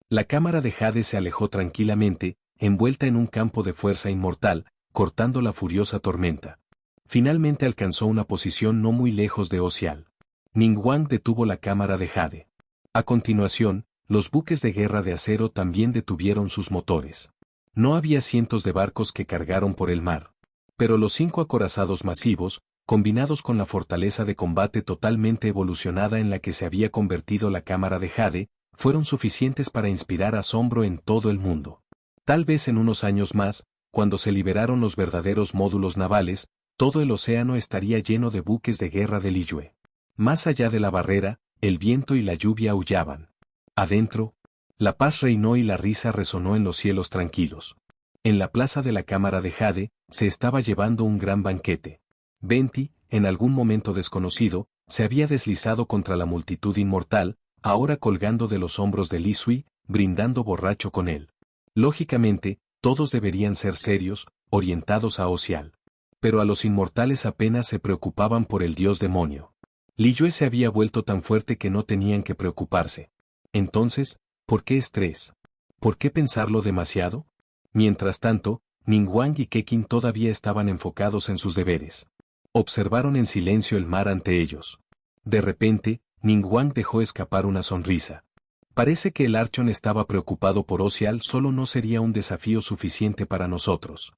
La cámara de Jade se alejó tranquilamente, envuelta en un campo de fuerza inmortal, cortando la furiosa tormenta. Finalmente alcanzó una posición no muy lejos de Ocial. Ningguang detuvo la cámara de Jade. A continuación, los buques de guerra de acero también detuvieron sus motores. No había cientos de barcos que cargaron por el mar. Pero los 5 acorazados masivos, combinados con la fortaleza de combate totalmente evolucionada en la que se había convertido la cámara de Jade, fueron suficientes para inspirar asombro en todo el mundo. Tal vez en unos años más, cuando se liberaron los verdaderos módulos navales, todo el océano estaría lleno de buques de guerra de Liyue. Más allá de la barrera, el viento y la lluvia aullaban. Adentro, la paz reinó y la risa resonó en los cielos tranquilos. En la plaza de la cámara de Jade, se estaba llevando un gran banquete. Venti, en algún momento desconocido, se había deslizado contra la multitud inmortal, ahora colgando de los hombros de Li Sui, brindando borracho con él. Lógicamente, todos deberían ser serios, orientados a Ocial. Pero a los inmortales apenas se preocupaban por el dios demonio. Liyue se había vuelto tan fuerte que no tenían que preocuparse. Entonces, ¿por qué estrés? ¿Por qué pensarlo demasiado? Mientras tanto, Ningguang y Keqing todavía estaban enfocados en sus deberes. Observaron en silencio el mar ante ellos. De repente, Ningguang dejó escapar una sonrisa. Parece que el Archon estaba preocupado por Ocial, solo no sería un desafío suficiente para nosotros.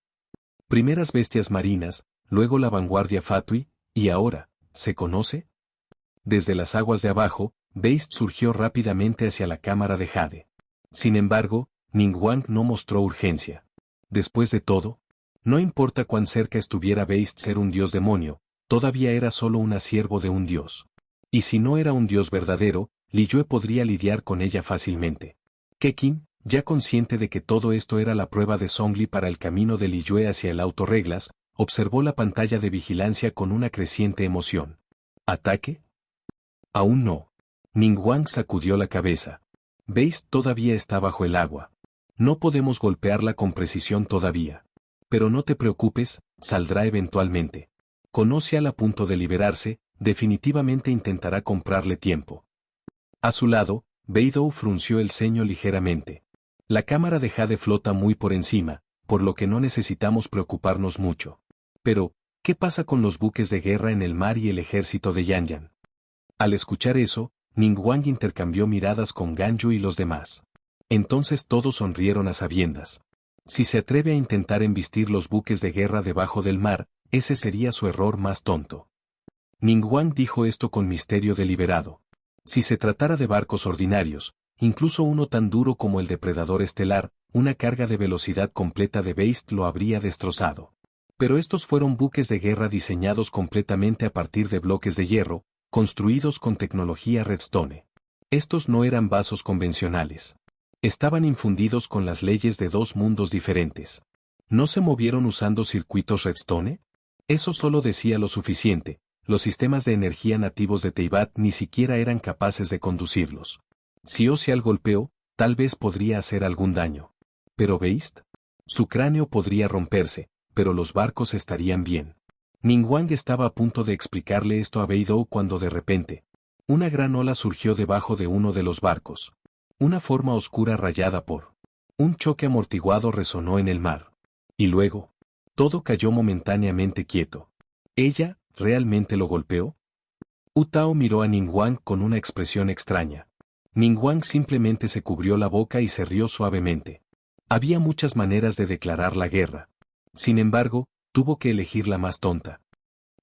Primeras bestias marinas, luego la vanguardia Fatui, y ahora, ¿se conoce? Desde las aguas de abajo, Beist surgió rápidamente hacia la cámara de Jade. Sin embargo, Ningguang no mostró urgencia. Después de todo, no importa cuán cerca estuviera Beist ser un dios demonio, todavía era solo un siervo de un dios. Y si no era un dios verdadero, Liyue podría lidiar con ella fácilmente. Keqing, ya consciente de que todo esto era la prueba de Zhongli para el camino de Liyue hacia el autorreglas, observó la pantalla de vigilancia con una creciente emoción. ¿Ataque? Aún no. Ningguang sacudió la cabeza. Beist todavía está bajo el agua. No podemos golpearla con precisión todavía. Pero no te preocupes, saldrá eventualmente. Con Ocial a punto de liberarse, definitivamente intentará comprarle tiempo. A su lado, Beidou frunció el ceño ligeramente. La cámara de Jade flota muy por encima, por lo que no necesitamos preocuparnos mucho. Pero, ¿qué pasa con los buques de guerra en el mar y el ejército de Yanyan? Al escuchar eso, Ningguang intercambió miradas con Ganyu y los demás. Entonces todos sonrieron a sabiendas. Si se atreve a intentar embestir los buques de guerra debajo del mar, ese sería su error más tonto. Ningguang dijo esto con misterio deliberado. Si se tratara de barcos ordinarios, incluso uno tan duro como el depredador estelar, una carga de velocidad completa de Beist lo habría destrozado. Pero estos fueron buques de guerra diseñados completamente a partir de bloques de hierro, construidos con tecnología Redstone. Estos no eran vasos convencionales. Estaban infundidos con las leyes de dos mundos diferentes. ¿No se movieron usando circuitos Redstone? Eso solo decía lo suficiente. Los sistemas de energía nativos de Teyvat ni siquiera eran capaces de conducirlos. Si Ocial golpeó, tal vez podría hacer algún daño. ¿Pero Beist? Su cráneo podría romperse, pero los barcos estarían bien. Ningguang estaba a punto de explicarle esto a Beidou cuando de repente, una gran ola surgió debajo de uno de los barcos. Una forma oscura rayada por un choque amortiguado resonó en el mar. Y luego, todo cayó momentáneamente quieto. ¿Ella realmente lo golpeó? Utao miró a Ningguang con una expresión extraña. Ningguang simplemente se cubrió la boca y se rió suavemente. Había muchas maneras de declarar la guerra. Sin embargo, tuvo que elegir la más tonta.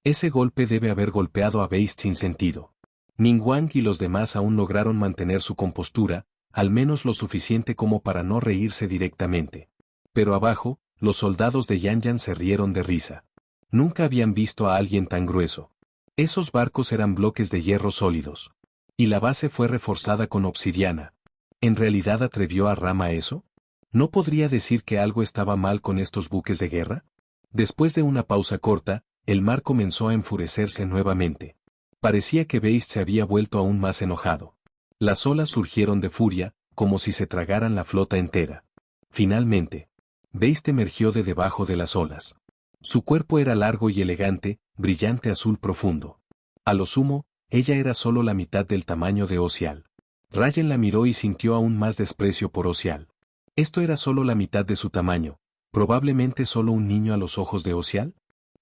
Ese golpe debe haber golpeado a Beist sin sentido. Ningguang y los demás aún lograron mantener su compostura, al menos lo suficiente como para no reírse directamente. Pero abajo, los soldados de Yanyan se rieron de risa. Nunca habían visto a alguien tan grueso. Esos barcos eran bloques de hierro sólidos. Y la base fue reforzada con obsidiana. ¿En realidad atrevió a Rama eso? ¿No podría decir que algo estaba mal con estos buques de guerra? Después de una pausa corta, el mar comenzó a enfurecerse nuevamente. Parecía que Beist se había vuelto aún más enojado. Las olas surgieron de furia, como si se tragaran la flota entera. Finalmente, Beist emergió de debajo de las olas. Su cuerpo era largo y elegante, brillante azul profundo. A lo sumo, ella era solo la mitad del tamaño de Ocial. Rayen la miró y sintió aún más desprecio por Ocial. Esto era solo la mitad de su tamaño, probablemente solo un niño a los ojos de Ocial.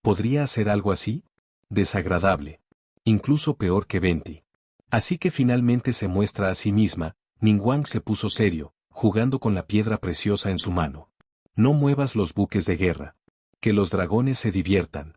¿Podría hacer algo así? Desagradable. Incluso peor que Venti. Así que finalmente se muestra a sí misma. Ningguang se puso serio, jugando con la piedra preciosa en su mano. No muevas los buques de guerra. Que los dragones se diviertan.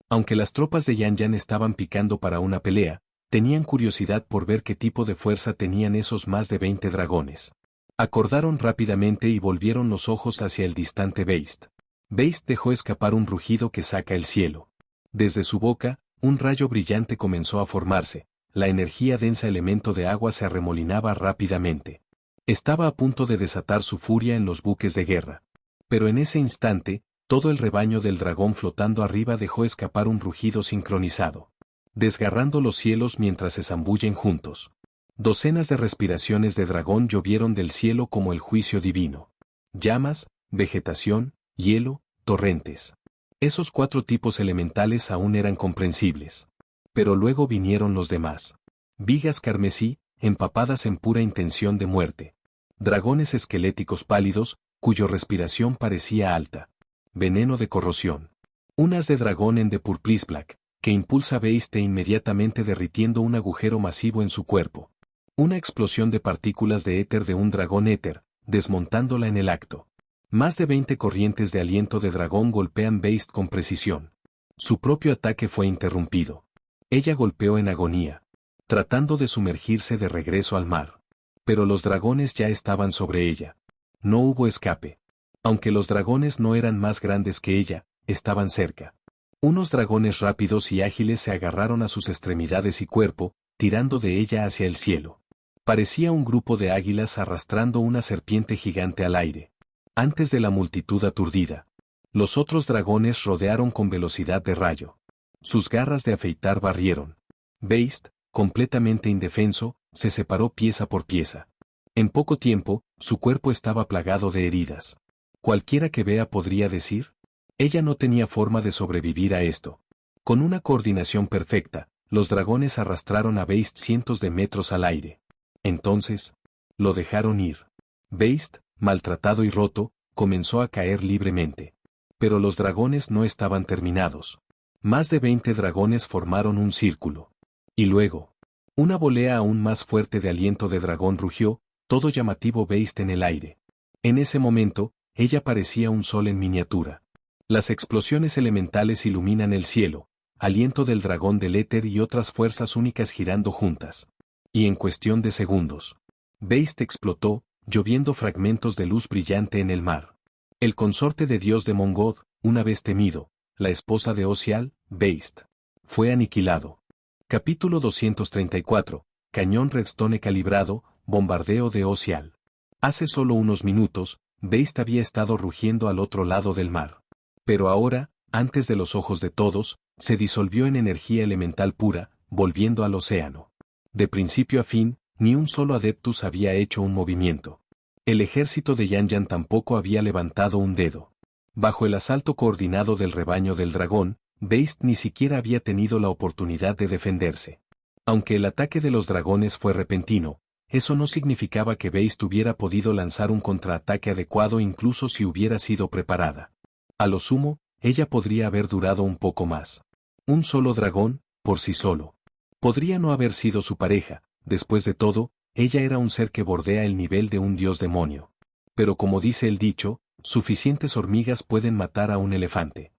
Aunque las tropas de Yanyan estaban picando para una pelea, tenían curiosidad por ver qué tipo de fuerza tenían esos más de 20 dragones. Acordaron rápidamente y volvieron los ojos hacia el distante Beist. Beist dejó escapar un rugido que saca el cielo. Desde su boca, un rayo brillante comenzó a formarse. La energía densa elemento de agua se arremolinaba rápidamente. Estaba a punto de desatar su furia en los buques de guerra. Pero en ese instante, todo el rebaño del dragón flotando arriba dejó escapar un rugido sincronizado, desgarrando los cielos mientras se zambullen juntos. Docenas de respiraciones de dragón llovieron del cielo como el juicio divino. Llamas, vegetación, hielo, torrentes. Esos 4 tipos elementales aún eran comprensibles. Pero luego vinieron los demás. Vigas carmesí, empapadas en pura intención de muerte. Dragones esqueléticos pálidos, cuya respiración parecía alta. Veneno de corrosión. Unas de dragón en de Purplice Black, que impulsa a Beist inmediatamente derritiendo un agujero masivo en su cuerpo. Una explosión de partículas de éter de un dragón éter, desmontándola en el acto. Más de 20 corrientes de aliento de dragón golpean Beist con precisión. Su propio ataque fue interrumpido. Ella golpeó en agonía, tratando de sumergirse de regreso al mar. Pero los dragones ya estaban sobre ella. No hubo escape. Aunque los dragones no eran más grandes que ella, estaban cerca. Unos dragones rápidos y ágiles se agarraron a sus extremidades y cuerpo, tirando de ella hacia el cielo. Parecía un grupo de águilas arrastrando una serpiente gigante al aire. Antes de la multitud aturdida, los otros dragones rodearon con velocidad de rayo. Sus garras de afeitar barrieron. Beist, completamente indefenso, se separó pieza por pieza. En poco tiempo, su cuerpo estaba plagado de heridas. Cualquiera que vea podría decir, ella no tenía forma de sobrevivir a esto. Con una coordinación perfecta, los dragones arrastraron a Beist cientos de metros al aire. Entonces, lo dejaron ir. Beist, maltratado y roto, comenzó a caer libremente. Pero los dragones no estaban terminados. Más de 20 dragones formaron un círculo. Y luego, una volea aún más fuerte de aliento de dragón rugió, todo llamativo Beist en el aire. En ese momento, ella parecía un sol en miniatura. Las explosiones elementales iluminan el cielo, aliento del dragón del éter y otras fuerzas únicas girando juntas. Y en cuestión de segundos, Beist explotó, lloviendo fragmentos de luz brillante en el mar. El consorte de dios de Mongod, una vez temido, la esposa de Osial, Beist, fue aniquilado. Capítulo 234, Cañón Redstone calibrado, bombardeo de Osial. Hace solo unos minutos, Beist había estado rugiendo al otro lado del mar. Pero ahora, antes de los ojos de todos, se disolvió en energía elemental pura, volviendo al océano. De principio a fin, ni un solo Adeptus había hecho un movimiento. El ejército de Yanyan tampoco había levantado un dedo. Bajo el asalto coordinado del rebaño del dragón, Beist ni siquiera había tenido la oportunidad de defenderse. Aunque el ataque de los dragones fue repentino, eso no significaba que Beist hubiera podido lanzar un contraataque adecuado incluso si hubiera sido preparada. A lo sumo, ella podría haber durado un poco más. Un solo dragón, por sí solo. Podría no haber sido su pareja, después de todo, ella era un ser que bordea el nivel de un dios demonio. Pero como dice el dicho, suficientes hormigas pueden matar a un elefante.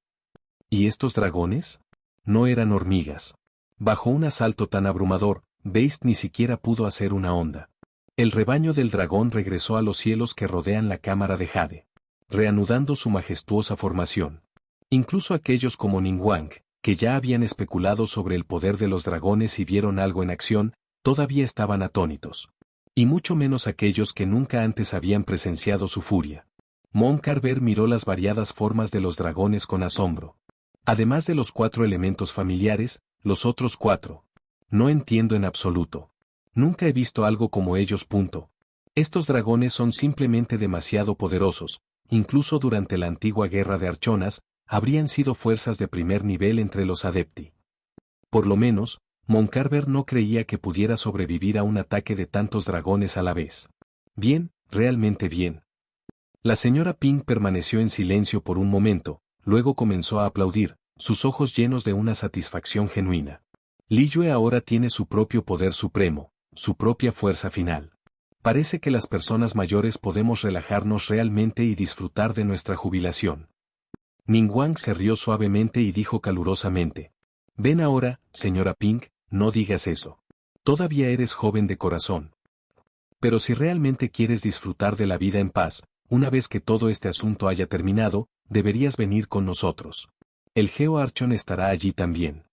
¿Y estos dragones? No eran hormigas. Bajo un asalto tan abrumador, Beist ni siquiera pudo hacer una onda. El rebaño del dragón regresó a los cielos que rodean la cámara de Jade, reanudando su majestuosa formación. Incluso aquellos como Ningguang, que ya habían especulado sobre el poder de los dragones y vieron algo en acción, todavía estaban atónitos. Y mucho menos aquellos que nunca antes habían presenciado su furia. Mon Carver miró las variadas formas de los dragones con asombro. Además de los 4 elementos familiares, los otros 4. No entiendo en absoluto. Nunca he visto algo como ellos. Estos dragones son simplemente demasiado poderosos, incluso durante la antigua guerra de Archonas, habrían sido fuerzas de primer nivel entre los Adepti. Por lo menos, Mon Carver no creía que pudiera sobrevivir a un ataque de tantos dragones a la vez. Bien, realmente bien. La señora Ping permaneció en silencio por un momento, luego comenzó a aplaudir, sus ojos llenos de una satisfacción genuina. Li Yue ahora tiene su propio poder supremo, su propia fuerza final. Parece que las personas mayores podemos relajarnos realmente y disfrutar de nuestra jubilación. Ningguang se rió suavemente y dijo calurosamente. Ven ahora, señora Ping, no digas eso. Todavía eres joven de corazón. Pero si realmente quieres disfrutar de la vida en paz, una vez que todo este asunto haya terminado, deberías venir con nosotros. El Geo Archon estará allí también.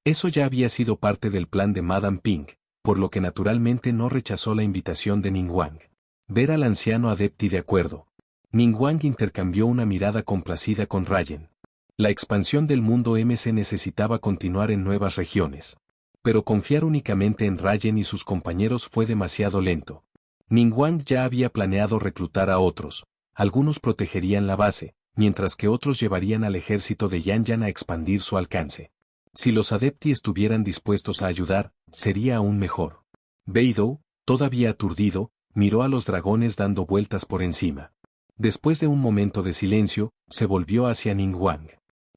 Eso ya había sido parte del plan de Madame Ping, por lo que naturalmente no rechazó la invitación de Ningguang. Ver al anciano Adepti de acuerdo. Ningguang intercambió una mirada complacida con Rayen. La expansión del mundo MC necesitaba continuar en nuevas regiones. Pero confiar únicamente en Rayen y sus compañeros fue demasiado lento. Ningguang ya había planeado reclutar a otros. Algunos protegerían la base, mientras que otros llevarían al ejército de Yanyan a expandir su alcance. Si los Adepti estuvieran dispuestos a ayudar, sería aún mejor. Beidou, todavía aturdido, miró a los dragones dando vueltas por encima. Después de un momento de silencio, se volvió hacia Ningguang.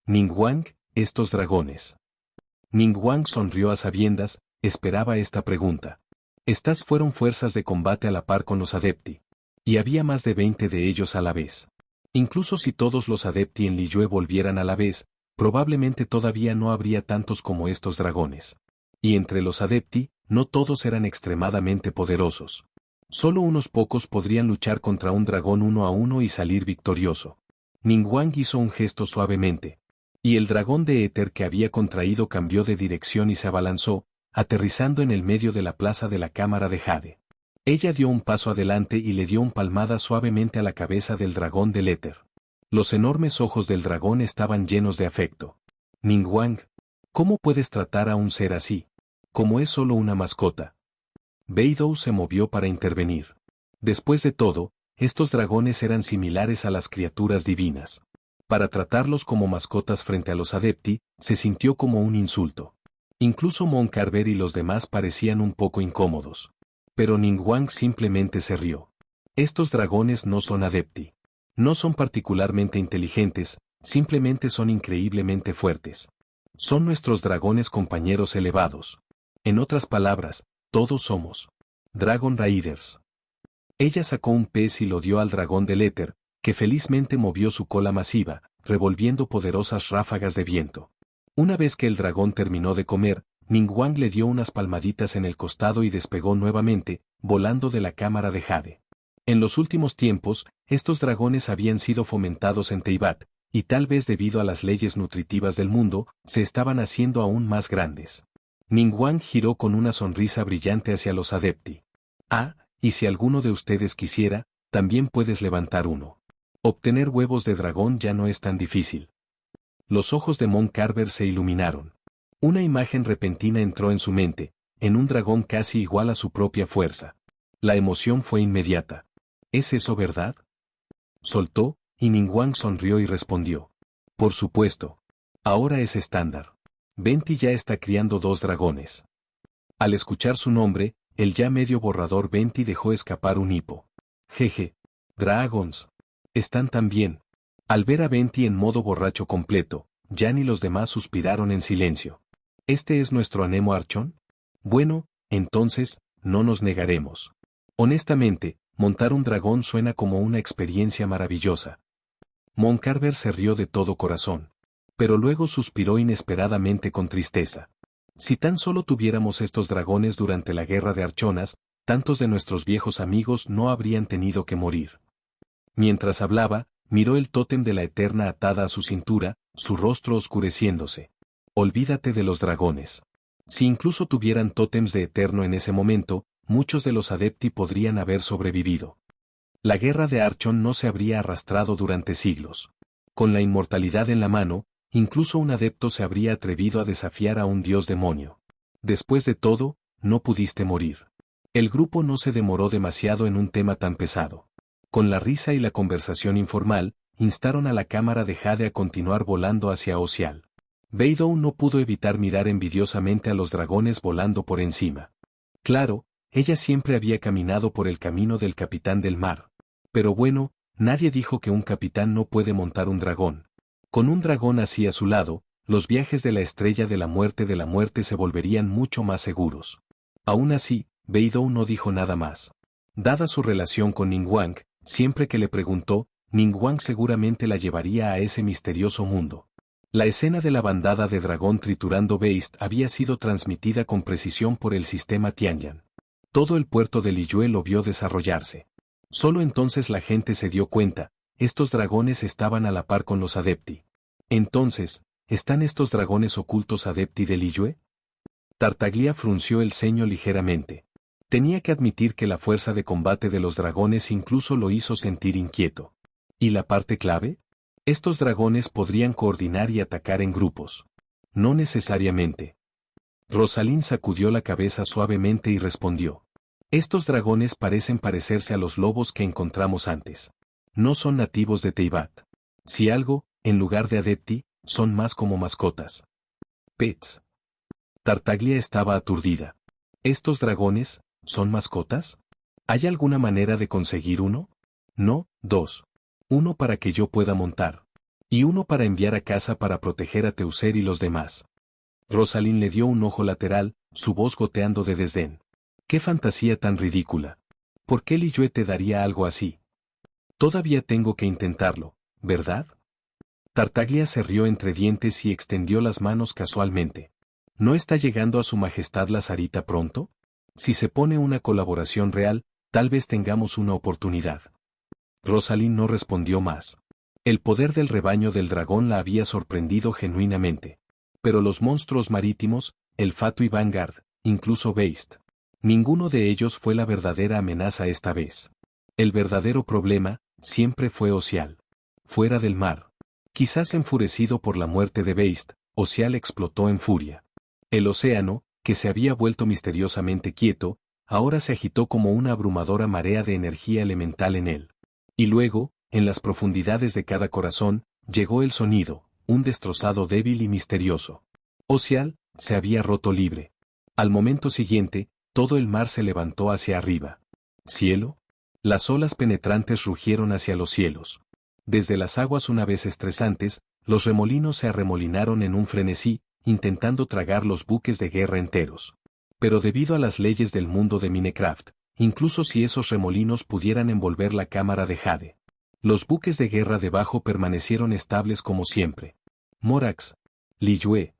Ningguang, estos dragones. Ningguang sonrió a sabiendas, esperaba esta pregunta. Estas fueron fuerzas de combate a la par con los Adepti. Y había más de 20 de ellos a la vez. Incluso si todos los Adepti en Liyue volvieran a la vez, probablemente todavía no habría tantos como estos dragones. Y entre los Adepti, no todos eran extremadamente poderosos. Solo unos pocos podrían luchar contra un dragón 1 a 1 y salir victorioso. Ningguang hizo un gesto suavemente. Y el dragón de éter que había contraído cambió de dirección y se abalanzó, aterrizando en el medio de la plaza de la cámara de Jade. Ella dio un paso adelante y le dio una palmada suavemente a la cabeza del dragón del éter. Los enormes ojos del dragón estaban llenos de afecto. Ningguang, ¿cómo puedes tratar a un ser así? Como es solo una mascota. Beidou se movió para intervenir. Después de todo, estos dragones eran similares a las criaturas divinas. Para tratarlos como mascotas frente a los adepti, se sintió como un insulto. Incluso Mon Carver y los demás parecían un poco incómodos. Pero Ningguang simplemente se rió. Estos dragones no son adepti. No son particularmente inteligentes, simplemente son increíblemente fuertes. Son nuestros dragones compañeros elevados. En otras palabras, todos somos Dragon Raiders. Ella sacó un pez y lo dio al dragón del éter, que felizmente movió su cola masiva, revolviendo poderosas ráfagas de viento. Una vez que el dragón terminó de comer, Ningguang le dio unas palmaditas en el costado y despegó nuevamente, volando de la cámara de Jade. En los últimos tiempos, estos dragones habían sido fomentados en Teyvat, y tal vez debido a las leyes nutritivas del mundo, se estaban haciendo aún más grandes. Ningguang giró con una sonrisa brillante hacia los adepti. Ah, y si alguno de ustedes quisiera, también puedes levantar uno. Obtener huevos de dragón ya no es tan difícil. Los ojos de Mon Carver se iluminaron. Una imagen repentina entró en su mente, en un dragón casi igual a su propia fuerza. La emoción fue inmediata. ¿Es eso verdad? Soltó, y Ningguang sonrió y respondió. Por supuesto. Ahora es estándar. Venti ya está criando 2 dragones. Al escuchar su nombre, el ya medio borrador Venti dejó escapar un hipo. Jeje. Dragons. Están tan bien. Al ver a Venti en modo borracho completo, Jan y los demás suspiraron en silencio. ¿Este es nuestro Anemo Archon? Bueno, entonces, no nos negaremos. Honestamente, montar un dragón suena como una experiencia maravillosa. Mon Carver se rió de todo corazón. Pero luego suspiró inesperadamente con tristeza. Si tan solo tuviéramos estos dragones durante la guerra de Archonas, tantos de nuestros viejos amigos no habrían tenido que morir. Mientras hablaba, miró el tótem de la Eterna atada a su cintura, su rostro oscureciéndose. Olvídate de los dragones. Si incluso tuvieran tótems de Eterno en ese momento, muchos de los adepti podrían haber sobrevivido. La guerra de Archon no se habría arrastrado durante siglos. Con la inmortalidad en la mano, incluso un adepto se habría atrevido a desafiar a un dios demonio. Después de todo, no pudiste morir. El grupo no se demoró demasiado en un tema tan pesado. Con la risa y la conversación informal, instaron a la cámara de Jade a continuar volando hacia Ocial. Beidou no pudo evitar mirar envidiosamente a los dragones volando por encima. Claro, ella siempre había caminado por el camino del capitán del mar. Pero bueno, nadie dijo que un capitán no puede montar un dragón. Con un dragón así a su lado, los viajes de la estrella de la muerte se volverían mucho más seguros. Aún así, Beidou no dijo nada más. Dada su relación con Ningguang, siempre que le preguntó, Ningguang seguramente la llevaría a ese misterioso mundo. La escena de la bandada de dragón triturando Beist había sido transmitida con precisión por el sistema Tianyan. Todo el puerto de Liyue lo vio desarrollarse. Solo entonces la gente se dio cuenta, estos dragones estaban a la par con los adepti. Entonces, ¿están estos dragones ocultos adepti de Liyue? Tartaglia frunció el ceño ligeramente. Tenía que admitir que la fuerza de combate de los dragones incluso lo hizo sentir inquieto. ¿Y la parte clave? Estos dragones podrían coordinar y atacar en grupos. No necesariamente. Rosalind sacudió la cabeza suavemente y respondió. Estos dragones parecen parecerse a los lobos que encontramos antes. No son nativos de Teyvat. Si algo, en lugar de adepti, son más como mascotas. Pets. Tartaglia estaba aturdida. ¿Estos dragones son mascotas? ¿Hay alguna manera de conseguir uno? No, 2. Uno para que yo pueda montar. Y uno para enviar a casa para proteger a Teucer y los demás. Rosalind le dio un ojo lateral, su voz goteando de desdén. ¡Qué fantasía tan ridícula! ¿Por qué Liyue te daría algo así? Todavía tengo que intentarlo, ¿verdad? Tartaglia se rió entre dientes y extendió las manos casualmente. ¿No está llegando a su majestad la Sarita pronto? Si se pone una colaboración real, tal vez tengamos una oportunidad. Rosalind no respondió más. El poder del rebaño del dragón la había sorprendido genuinamente. Pero los monstruos marítimos, el Fatui Vanguard, incluso Beist. Ninguno de ellos fue la verdadera amenaza esta vez. El verdadero problema, siempre fue Osial. Fuera del mar. Quizás enfurecido por la muerte de Beist, Osial explotó en furia. El océano, que se había vuelto misteriosamente quieto, ahora se agitó como una abrumadora marea de energía elemental en él. Y luego, en las profundidades de cada corazón, llegó el sonido, un destrozado débil y misterioso. Osial se había roto libre. Al momento siguiente, todo el mar se levantó hacia arriba. ¿Cielo? Las olas penetrantes rugieron hacia los cielos. Desde las aguas una vez estresantes, los remolinos se arremolinaron en un frenesí, intentando tragar los buques de guerra enteros. Pero debido a las leyes del mundo de Minecraft, incluso si esos remolinos pudieran envolver la cámara de Jade, los buques de guerra debajo permanecieron estables como siempre. Morax. Liyue.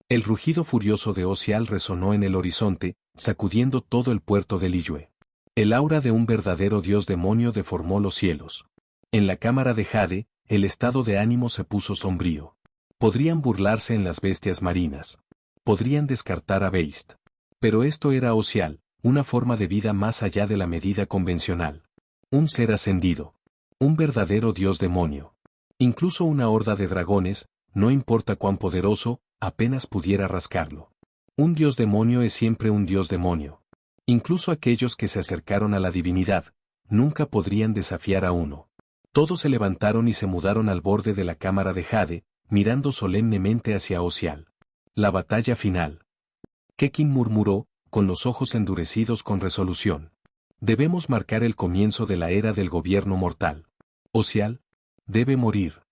El rugido furioso de Osial resonó en el horizonte, sacudiendo todo el puerto de Liyue. El aura de un verdadero dios demonio deformó los cielos. En la cámara de Jade, el estado de ánimo se puso sombrío. Podrían burlarse en las bestias marinas. Podrían descartar a Beist. Pero esto era Osial, una forma de vida más allá de la medida convencional. Un ser ascendido. Un verdadero dios demonio. Incluso una horda de dragones, no importa cuán poderoso, apenas pudiera rascarlo. Un dios demonio es siempre un dios demonio. Incluso aquellos que se acercaron a la divinidad, nunca podrían desafiar a uno. Todos se levantaron y se mudaron al borde de la cámara de Jade, mirando solemnemente hacia Osial. La batalla final. Kekin murmuró, con los ojos endurecidos con resolución. Debemos marcar el comienzo de la era del gobierno mortal. Osial debe morir.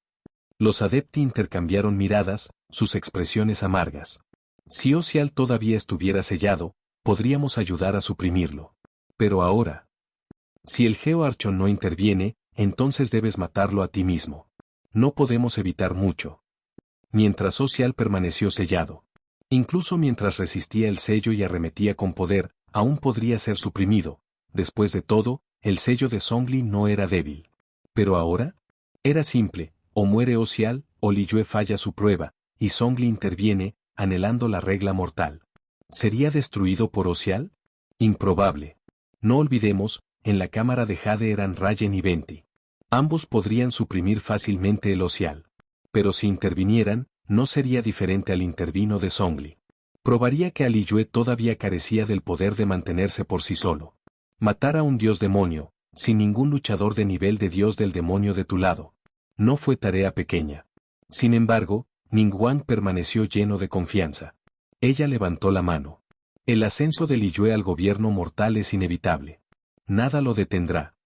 Los adepti intercambiaron miradas, sus expresiones amargas. Si Osial todavía estuviera sellado, podríamos ayudar a suprimirlo. Pero ahora. Si el Geo Archon no interviene, entonces debes matarlo a ti mismo. No podemos evitar mucho. Mientras Osial permaneció sellado. Incluso mientras resistía el sello y arremetía con poder, aún podría ser suprimido. Después de todo, el sello de Zhongli no era débil. Pero ahora, era simple, o muere Osial, o Liyue falla su prueba, y Zhongli interviene, anhelando la regla mortal. ¿Sería destruido por Osial? Improbable. No olvidemos, en la cámara de Jade eran Rayen y Venti. Ambos podrían suprimir fácilmente el Osial. Pero si intervinieran, no sería diferente al intervino de Zhongli. Probaría que Liyue todavía carecía del poder de mantenerse por sí solo. Matar a un dios demonio, sin ningún luchador de nivel de dios del demonio de tu lado. No fue tarea pequeña. Sin embargo, Ningguang permaneció lleno de confianza. Ella levantó la mano. El ascenso de Liyue al gobierno mortal es inevitable. Nada lo detendrá.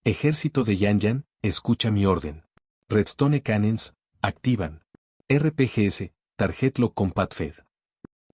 Ejército de Yanyan, escucha mi orden. Redstone Cannons, activan. RPGS, Target Lock Combat Fed.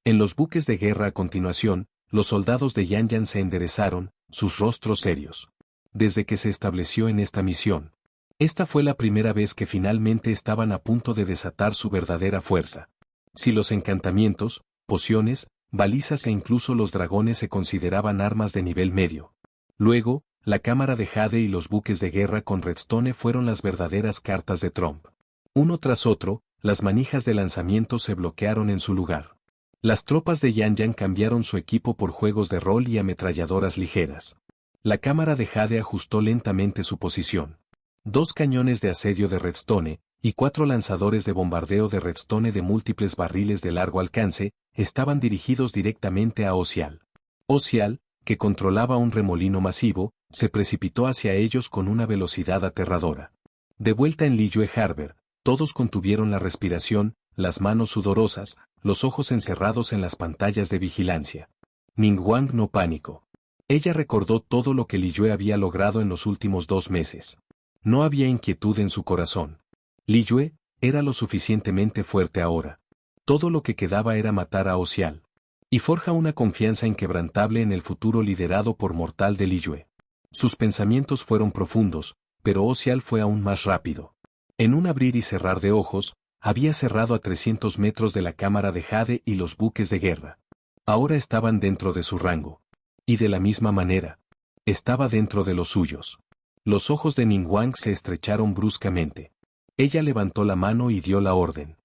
En los buques de guerra a continuación, los soldados de Yanyan se enderezaron, sus rostros serios. Desde que se estableció en esta misión. Esta fue la primera vez que finalmente estaban a punto de desatar su verdadera fuerza. Si los encantamientos, pociones, balizas e incluso los dragones se consideraban armas de nivel medio. Luego, la cámara de Jade y los buques de guerra con Redstone fueron las verdaderas cartas de Trump. Uno tras otro, las manijas de lanzamiento se bloquearon en su lugar. Las tropas de Yanyan cambiaron su equipo por juegos de rol y ametralladoras ligeras. La cámara de Jade ajustó lentamente su posición. 2 cañones de asedio de Redstone, y 4 lanzadores de bombardeo de Redstone de múltiples barriles de largo alcance, estaban dirigidos directamente a Osial. Osial, que controlaba un remolino masivo, se precipitó hacia ellos con una velocidad aterradora. De vuelta en Liyue Harbor, todos contuvieron la respiración, las manos sudorosas, los ojos encerrados en las pantallas de vigilancia. Ningguang no pánico. Ella recordó todo lo que Liyue había logrado en los últimos 2 meses. No había inquietud en su corazón. Liyue era lo suficientemente fuerte ahora. Todo lo que quedaba era matar a Osial. Y forja una confianza inquebrantable en el futuro liderado por Mortal de Liyue. Sus pensamientos fueron profundos, pero Osial fue aún más rápido. En un abrir y cerrar de ojos, había cerrado a 300 metros de la cámara de Jade y los buques de guerra. Ahora estaban dentro de su rango. Y de la misma manera, estaba dentro de los suyos. Los ojos de Ningguang se estrecharon bruscamente. Ella levantó la mano y dio la orden.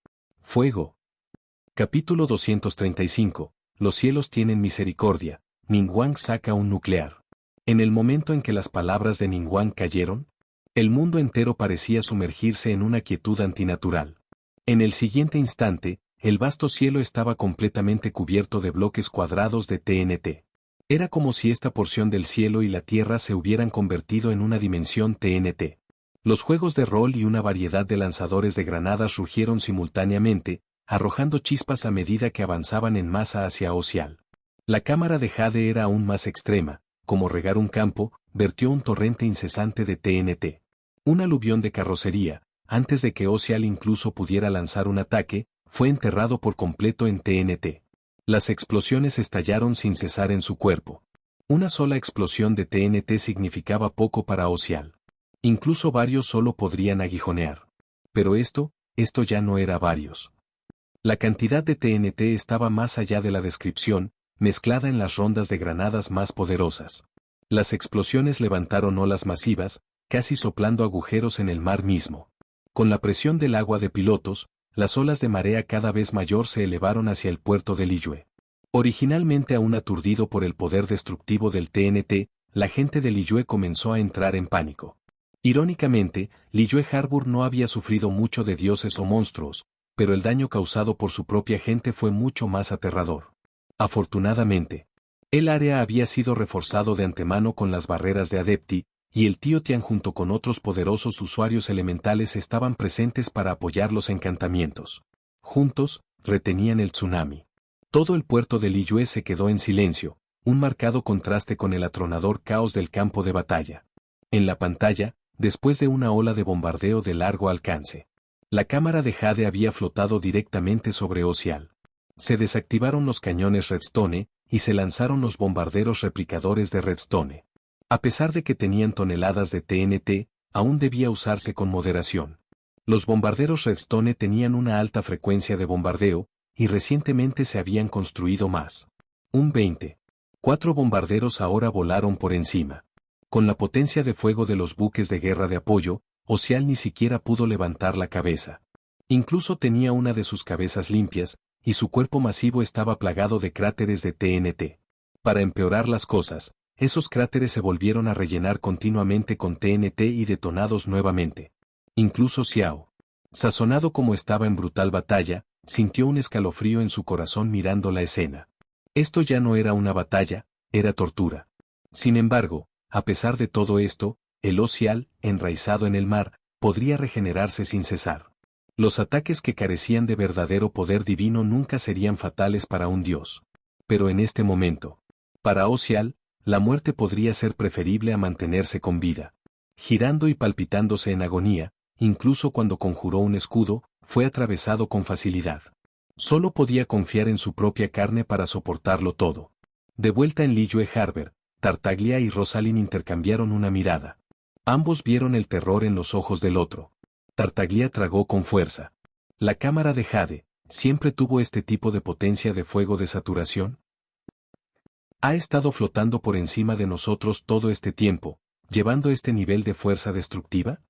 Fuego. Capítulo 235. Los cielos tienen misericordia. Ningguang saca un nuclear. En el momento en que las palabras de Ningguang cayeron, el mundo entero parecía sumergirse en una quietud antinatural. En el siguiente instante, el vasto cielo estaba completamente cubierto de bloques cuadrados de TNT. Era como si esta porción del cielo y la tierra se hubieran convertido en una dimensión TNT. Los juegos de rol y una variedad de lanzadores de granadas rugieron simultáneamente, arrojando chispas a medida que avanzaban en masa hacia Ocial. La cámara de Jade era aún más extrema, como regar un campo, vertió un torrente incesante de TNT. Un aluvión de carrocería, antes de que Ocial incluso pudiera lanzar un ataque, fue enterrado por completo en TNT. Las explosiones estallaron sin cesar en su cuerpo. Una sola explosión de TNT significaba poco para Ocial. Incluso varios solo podrían aguijonear. Pero esto ya no era varios. La cantidad de TNT estaba más allá de la descripción, mezclada en las rondas de granadas más poderosas. Las explosiones levantaron olas masivas, casi soplando agujeros en el mar mismo. Con la presión del agua de pilotos, las olas de marea cada vez mayor se elevaron hacia el puerto de Liyue. Originalmente aún aturdido por el poder destructivo del TNT, la gente de Liyue comenzó a entrar en pánico. Irónicamente, Liyue Harbor no había sufrido mucho de dioses o monstruos, pero el daño causado por su propia gente fue mucho más aterrador. Afortunadamente, el área había sido reforzado de antemano con las barreras de Adepti, y el tío Tian junto con otros poderosos usuarios elementales estaban presentes para apoyar los encantamientos. Juntos, retenían el tsunami. Todo el puerto de Liyue se quedó en silencio, un marcado contraste con el atronador caos del campo de batalla. En la pantalla, después de una ola de bombardeo de largo alcance, la cámara de Jade había flotado directamente sobre Ocial. Se desactivaron los cañones Redstone, y se lanzaron los bombarderos replicadores de Redstone. A pesar de que tenían toneladas de TNT, aún debía usarse con moderación. Los bombarderos Redstone tenían una alta frecuencia de bombardeo, y recientemente se habían construido más. 4 bombarderos ahora volaron por encima. Con la potencia de fuego de los buques de guerra de apoyo, Ocial ni siquiera pudo levantar la cabeza. Incluso tenía una de sus cabezas limpias, y su cuerpo masivo estaba plagado de cráteres de TNT. Para empeorar las cosas, esos cráteres se volvieron a rellenar continuamente con TNT y detonados nuevamente. Incluso Xiao, sazonado como estaba en brutal batalla, sintió un escalofrío en su corazón mirando la escena. Esto ya no era una batalla, era tortura. Sin embargo, a pesar de todo esto, el Ocial, enraizado en el mar, podría regenerarse sin cesar. Los ataques que carecían de verdadero poder divino nunca serían fatales para un dios. Pero en este momento, para Ocial, la muerte podría ser preferible a mantenerse con vida. Girando y palpitándose en agonía, incluso cuando conjuró un escudo, fue atravesado con facilidad. Solo podía confiar en su propia carne para soportarlo todo. De vuelta en Liyue Harbor, Tartaglia y Rosalind intercambiaron una mirada. Ambos vieron el terror en los ojos del otro. Tartaglia tragó con fuerza. ¿La cámara de Jade siempre tuvo este tipo de potencia de fuego de saturación? Ha estado flotando por encima de nosotros todo este tiempo, llevando este nivel de fuerza destructiva.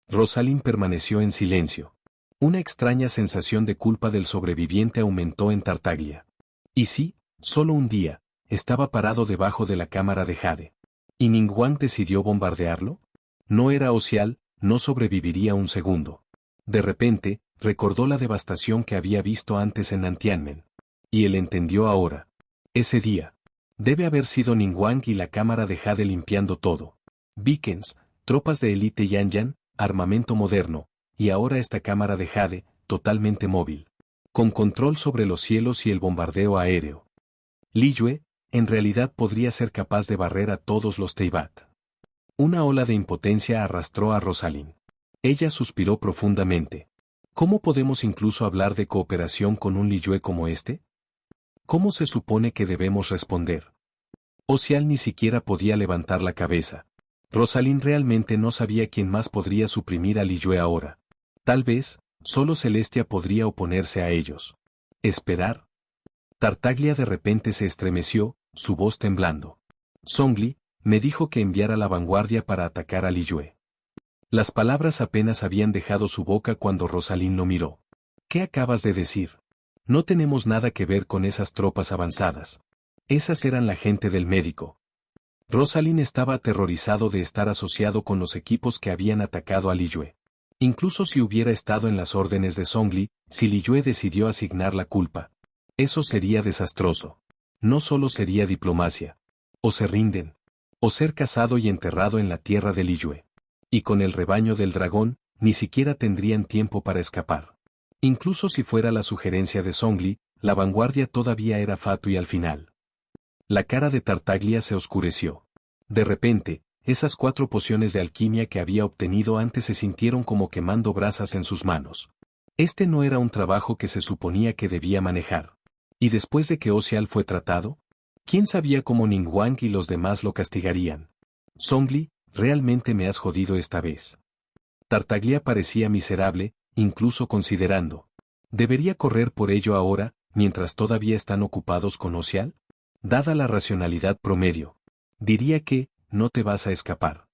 Rosalind permaneció en silencio. Una extraña sensación de culpa del sobreviviente aumentó en Tartaglia. Y sí, solo un día, estaba parado debajo de la cámara de Jade. ¿Y Ningguang decidió bombardearlo? No era Ocial, no sobreviviría un segundo. De repente, recordó la devastación que había visto antes en Nantianmen. Y él entendió ahora. Ese día. Debe haber sido Ningguang y la cámara de Jade limpiando todo. Beacons, tropas de élite Yanyan, armamento moderno, y ahora esta cámara de Jade, totalmente móvil. Con control sobre los cielos y el bombardeo aéreo. Liyue, en realidad podría ser capaz de barrer a todos los Teyvat. Una ola de impotencia arrastró a Rosalind. Ella suspiró profundamente. ¿Cómo podemos incluso hablar de cooperación con un Liyue como este? ¿Cómo se supone que debemos responder? Ocial ni siquiera podía levantar la cabeza. Rosalind realmente no sabía quién más podría suprimir a Liyue ahora. Tal vez, solo Celestia podría oponerse a ellos. ¿Esperar? Tartaglia de repente se estremeció, su voz temblando. Zhongli me dijo que enviara la vanguardia para atacar a Liyue. Las palabras apenas habían dejado su boca cuando Rosalind lo miró. ¿Qué acabas de decir? No tenemos nada que ver con esas tropas avanzadas. Esas eran la gente del médico. Rosalind estaba aterrorizado de estar asociado con los equipos que habían atacado a Liyue. Incluso si hubiera estado en las órdenes de Zhongli, si Liyue decidió asignar la culpa. Eso sería desastroso. No solo sería diplomacia. O se rinden. O ser cazado y enterrado en la tierra de Liyue. Y con el rebaño del dragón, ni siquiera tendrían tiempo para escapar. Incluso si fuera la sugerencia de Zhongli, la vanguardia todavía era Fatui al final. La cara de Tartaglia se oscureció. De repente, esas 4 pociones de alquimia que había obtenido antes se sintieron como quemando brasas en sus manos. Este no era un trabajo que se suponía que debía manejar. ¿Y después de que Ocial fue tratado? ¿Quién sabía cómo Ningguang y los demás lo castigarían? Zhongli, realmente me has jodido esta vez. Tartaglia parecía miserable, incluso considerando. ¿Debería correr por ello ahora, mientras todavía están ocupados con Ocial? Dada la racionalidad promedio. Diría que, no te vas a escapar.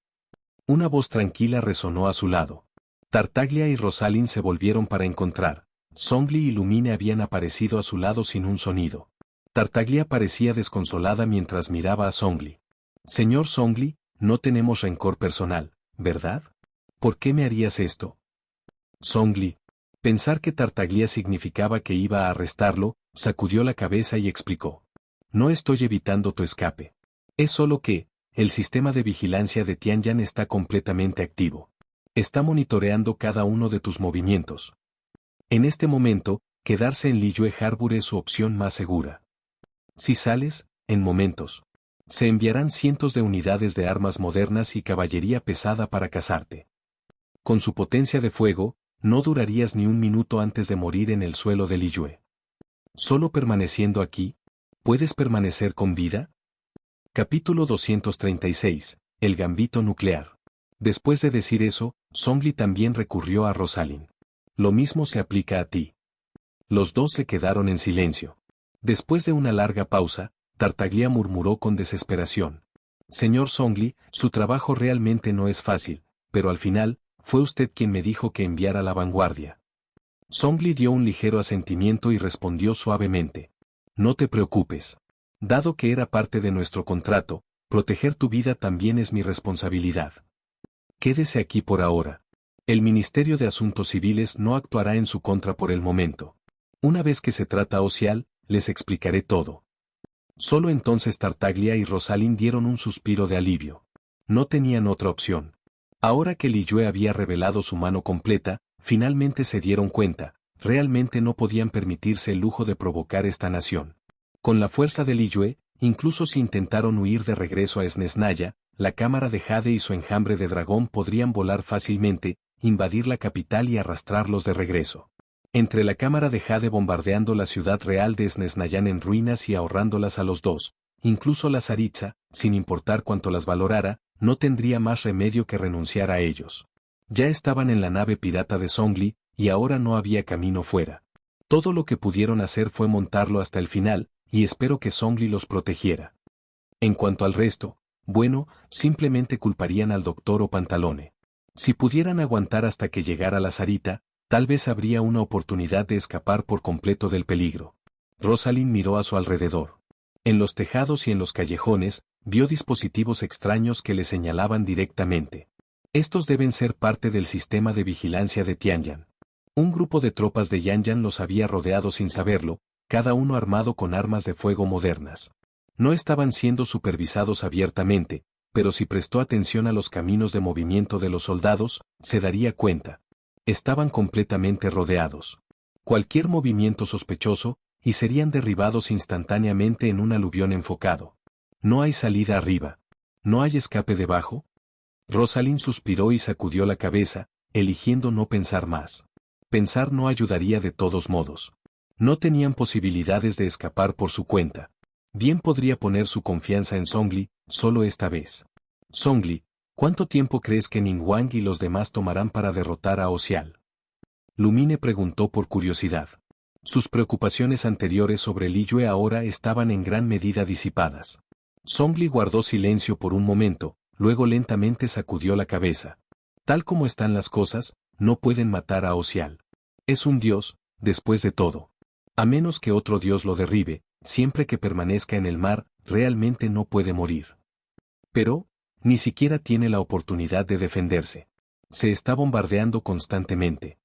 Una voz tranquila resonó a su lado. Tartaglia y Rosalind se volvieron para encontrar. Zhongli y Lumine habían aparecido a su lado sin un sonido. Tartaglia parecía desconsolada mientras miraba a Zhongli. Señor Zhongli, no tenemos rencor personal, ¿verdad? ¿Por qué me harías esto? Zhongli. Pensar que Tartaglia significaba que iba a arrestarlo, sacudió la cabeza y explicó. No estoy evitando tu escape. Es solo que, el sistema de vigilancia de Tianyan está completamente activo. Está monitoreando cada uno de tus movimientos. En este momento, quedarse en Liyue Harbor es su opción más segura. Si sales, en momentos, se enviarán cientos de unidades de armas modernas y caballería pesada para cazarte. Con su potencia de fuego, no durarías ni un minuto antes de morir en el suelo de Liyue. Solo permaneciendo aquí, ¿puedes permanecer con vida? Capítulo 236. El gambito nuclear. Después de decir eso, Zhongli también recurrió a Rosalind. Lo mismo se aplica a ti. Los dos se quedaron en silencio. Después de una larga pausa, Tartaglia murmuró con desesperación. Señor Zhongli, su trabajo realmente no es fácil, pero al final, fue usted quien me dijo que enviara la vanguardia. Zhongli dio un ligero asentimiento y respondió suavemente. No te preocupes. Dado que era parte de nuestro contrato, proteger tu vida también es mi responsabilidad. Quédese aquí por ahora. El Ministerio de Asuntos Civiles no actuará en su contra por el momento. Una vez que se trata Ocial, les explicaré todo. Solo entonces Tartaglia y Rosalind dieron un suspiro de alivio. No tenían otra opción. Ahora que Liyue había revelado su mano completa, finalmente se dieron cuenta, realmente no podían permitirse el lujo de provocar esta nación. Con la fuerza de Liyue, incluso si intentaron huir de regreso a Snezhnaya, la cámara de Jade y su enjambre de dragón podrían volar fácilmente, invadir la capital y arrastrarlos de regreso. Entre la cámara de Jade bombardeando la ciudad real de Snezhnaya en ruinas y ahorrándolas a los dos, incluso la Tsaritsa, sin importar cuánto las valorara, no tendría más remedio que renunciar a ellos. Ya estaban en la nave pirata de Zhongli, y ahora no había camino fuera. Todo lo que pudieron hacer fue montarlo hasta el final, y espero que Zhongli los protegiera. En cuanto al resto, bueno, simplemente culparían al doctor o Pantalone. Si pudieran aguantar hasta que llegara la Sarita, tal vez habría una oportunidad de escapar por completo del peligro. Rosalind miró a su alrededor. En los tejados y en los callejones, vio dispositivos extraños que le señalaban directamente. Estos deben ser parte del sistema de vigilancia de Tianyan. Un grupo de tropas de Yanyan los había rodeado sin saberlo, cada uno armado con armas de fuego modernas. No estaban siendo supervisados abiertamente, pero si prestó atención a los caminos de movimiento de los soldados, se daría cuenta. Estaban completamente rodeados. Cualquier movimiento sospechoso, y serían derribados instantáneamente en un aluvión enfocado. ¿No hay salida arriba? ¿No hay escape debajo? Rosalind suspiró y sacudió la cabeza, eligiendo no pensar más. Pensar no ayudaría de todos modos. No tenían posibilidades de escapar por su cuenta. Bien podría poner su confianza en Zhongli, solo esta vez. Zhongli, ¿cuánto tiempo crees que Ningguang y los demás tomarán para derrotar a Ocial? Lumine preguntó por curiosidad. Sus preocupaciones anteriores sobre Liyue ahora estaban en gran medida disipadas. Zhongli guardó silencio por un momento, luego lentamente sacudió la cabeza. Tal como están las cosas, no pueden matar a Ocial. Es un dios, después de todo. A menos que otro dios lo derribe, Siempre que permanezca en el mar, realmente no puede morir. Pero, ni siquiera tiene la oportunidad de defenderse. Se está bombardeando constantemente.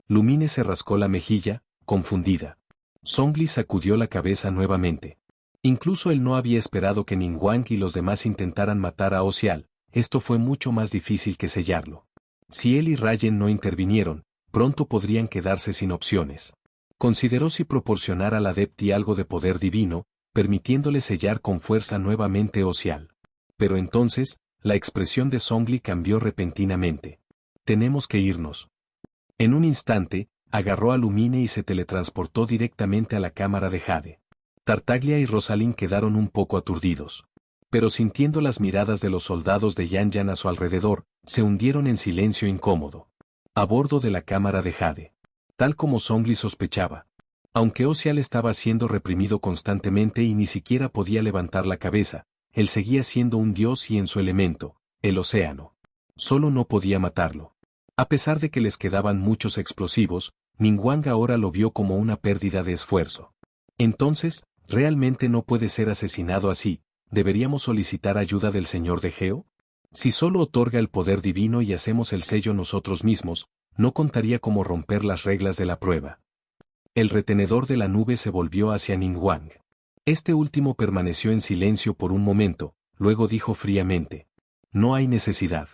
Lumine se rascó la mejilla, confundida. Zhongli sacudió la cabeza nuevamente. Incluso él no había esperado que Ningguang y los demás intentaran matar a Ocial. Esto fue mucho más difícil que sellarlo. Si él y Rayen no intervinieron, pronto podrían quedarse sin opciones. Consideró si proporcionar al Adepti algo de poder divino, permitiéndole sellar con fuerza nuevamente Ocial. Pero entonces, la expresión de Zhongli cambió repentinamente. Tenemos que irnos. En un instante, agarró a Lumine y se teletransportó directamente a la cámara de Jade. Tartaglia y Rosalind quedaron un poco aturdidos. Pero sintiendo las miradas de los soldados de Yan Yan a su alrededor, se hundieron en silencio incómodo. A bordo de la cámara de Jade. Tal como Zhongli sospechaba. Aunque Ocial estaba siendo reprimido constantemente y ni siquiera podía levantar la cabeza, él seguía siendo un dios y en su elemento, el océano. Solo no podía matarlo. A pesar de que les quedaban muchos explosivos, Ningguang ahora lo vio como una pérdida de esfuerzo. Entonces, ¿realmente no puede ser asesinado así? ¿Deberíamos solicitar ayuda del Señor de Geo? Si solo otorga el poder divino y hacemos el sello nosotros mismos, no contaría cómo romper las reglas de la prueba. El retenedor de la nube se volvió hacia Ningguang. Este último permaneció en silencio por un momento, luego dijo fríamente. No hay necesidad.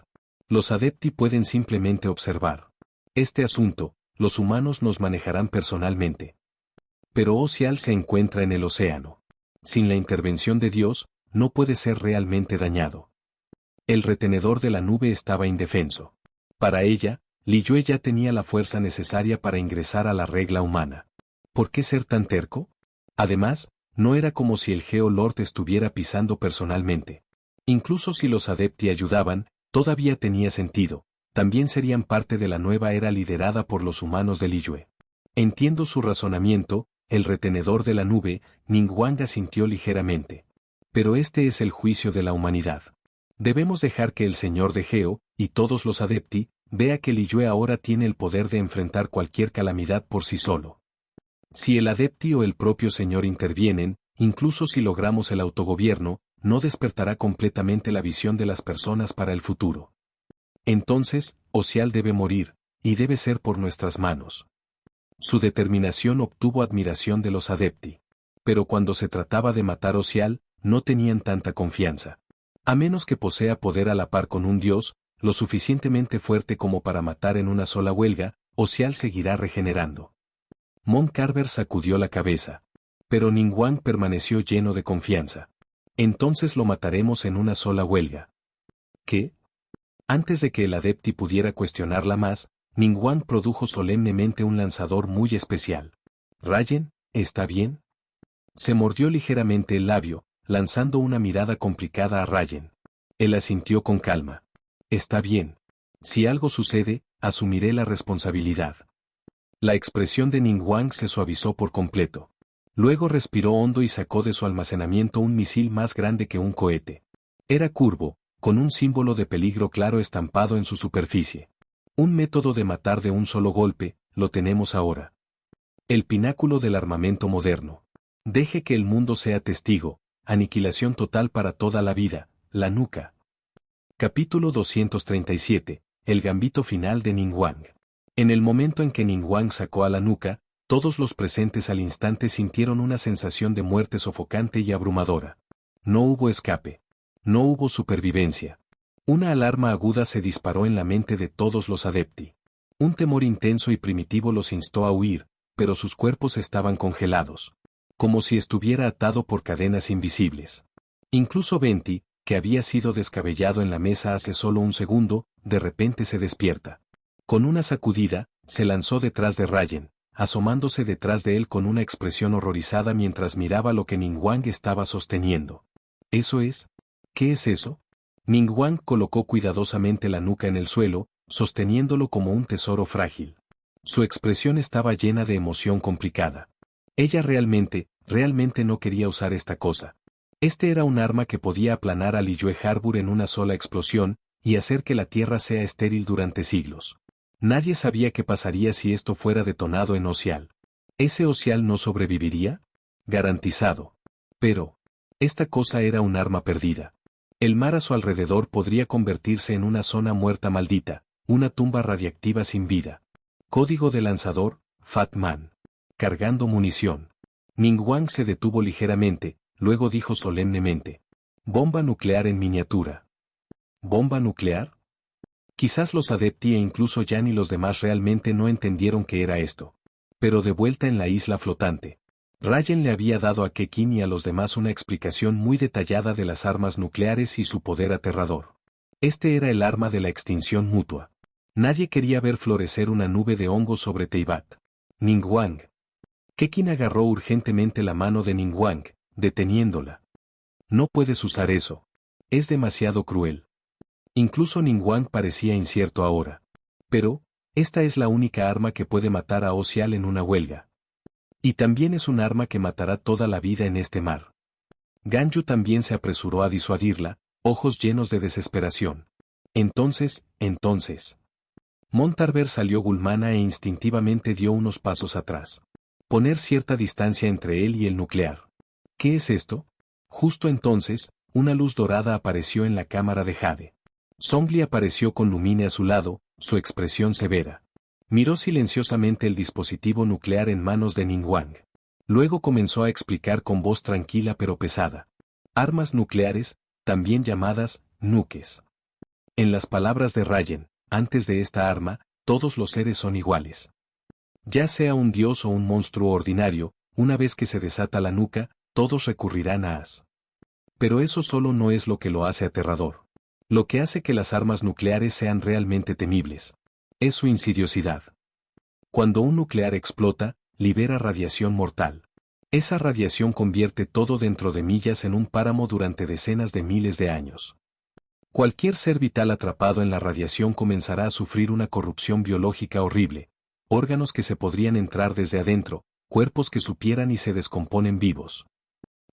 Los Adepti pueden simplemente observar. Este asunto, los humanos nos manejarán personalmente. Pero Ocial se encuentra en el océano. Sin la intervención de Dios, no puede ser realmente dañado. El retenedor de la nube estaba indefenso. Para ella, Liyue ya tenía la fuerza necesaria para ingresar a la regla humana. ¿Por qué ser tan terco? Además, no era como si el Geo-Lord estuviera pisando personalmente. Incluso si los Adepti ayudaban, todavía tenía sentido. También serían parte de la nueva era liderada por los humanos de Liyue. Entiendo su razonamiento, el retenedor de la nube, Ningguang asintió ligeramente. Pero este es el juicio de la humanidad. Debemos dejar que el Señor de Geo, y todos los Adepti, vea que Liyue ahora tiene el poder de enfrentar cualquier calamidad por sí solo. Si el Adepti o el propio Señor intervienen, incluso si logramos el autogobierno, no despertará completamente la visión de las personas para el futuro. Entonces, Ocial debe morir, y debe ser por nuestras manos. Su determinación obtuvo admiración de los Adepti. Pero cuando se trataba de matar Ocial, no tenían tanta confianza. A menos que posea poder a la par con un dios, lo suficientemente fuerte como para matar en una sola huelga, Ocial seguirá regenerando. Mon Carver sacudió la cabeza. Pero Ningguang permaneció lleno de confianza. Entonces lo mataremos en una sola huelga. ¿Qué? Antes de que el Adepti pudiera cuestionarla más, Ningguang produjo solemnemente un lanzador muy especial. «Rayen, ¿está bien?» Se mordió ligeramente el labio, lanzando una mirada complicada a Rayen. Él asintió con calma. «Está bien. Si algo sucede, asumiré la responsabilidad». La expresión de Ningguang se suavizó por completo. Luego respiró hondo y sacó de su almacenamiento un misil más grande que un cohete. Era curvo, con un símbolo de peligro claro estampado en su superficie. Un método de matar de un solo golpe, lo tenemos ahora. El pináculo del armamento moderno. Deje que el mundo sea testigo, aniquilación total para toda la vida, la nuca. Capítulo 237, el gambito final de Ningguang. En el momento en que Ningguang sacó a la nuca, todos los presentes al instante sintieron una sensación de muerte sofocante y abrumadora. No hubo escape. No hubo supervivencia. Una alarma aguda se disparó en la mente de todos los Adepti. Un temor intenso y primitivo los instó a huir, pero sus cuerpos estaban congelados. Como si estuviera atado por cadenas invisibles. Incluso Venti, que había sido descabellado en la mesa hace solo un segundo, de repente se despierta. Con una sacudida, se lanzó detrás de Rayen, asomándose detrás de él con una expresión horrorizada mientras miraba lo que Ningguang estaba sosteniendo. ¿Eso es? ¿Qué es eso? Ningguang colocó cuidadosamente la nuca en el suelo, sosteniéndolo como un tesoro frágil. Su expresión estaba llena de emoción complicada. Ella realmente no quería usar esta cosa. Este era un arma que podía aplanar a Liyue Harbor en una sola explosión, y hacer que la Tierra sea estéril durante siglos. Nadie sabía qué pasaría si esto fuera detonado en Ocial. ¿Ese Ocial no sobreviviría? Garantizado. Pero, esta cosa era un arma perdida. El mar a su alrededor podría convertirse en una zona muerta maldita, una tumba radiactiva sin vida. Código de lanzador, Fat Man. Cargando munición. Ningguang se detuvo ligeramente, luego dijo solemnemente. Bomba nuclear en miniatura. ¿Bomba nuclear? Quizás los adepti e incluso Yan y los demás realmente no entendieron qué era esto. Pero de vuelta en la isla flotante, Rayen le había dado a Kekin y a los demás una explicación muy detallada de las armas nucleares y su poder aterrador. Este era el arma de la extinción mutua. Nadie quería ver florecer una nube de hongos sobre Teyvat. Ningguang. Kekin agarró urgentemente la mano de Ningguang, deteniéndola. No puedes usar eso. Es demasiado cruel. Incluso Ningguang parecía incierto ahora. Pero, esta es la única arma que puede matar a Ocial en una huelga. Y también es un arma que matará toda la vida en este mar. Ganyu también se apresuró a disuadirla, ojos llenos de desesperación. Entonces. Montarver salió Gulmana e instintivamente dio unos pasos atrás. Poner cierta distancia entre él y el nuclear. ¿Qué es esto? Justo entonces, una luz dorada apareció en la cámara de Jade. Zhongli apareció con Lumine a su lado, su expresión severa. Miró silenciosamente el dispositivo nuclear en manos de Ningguang. Luego comenzó a explicar con voz tranquila pero pesada. Armas nucleares, también llamadas nuques. En las palabras de Rayen, antes de esta arma, todos los seres son iguales. Ya sea un dios o un monstruo ordinario, una vez que se desata la nuca, todos recurrirán a as. Pero eso solo no es lo que lo hace aterrador. Lo que hace que las armas nucleares sean realmente temibles es su insidiosidad. Cuando un nuclear explota, libera radiación mortal. Esa radiación convierte todo dentro de millas en un páramo durante decenas de miles de años. Cualquier ser vital atrapado en la radiación comenzará a sufrir una corrupción biológica horrible, órganos que se podrían entrar desde adentro, cuerpos que supieran y se descomponen vivos.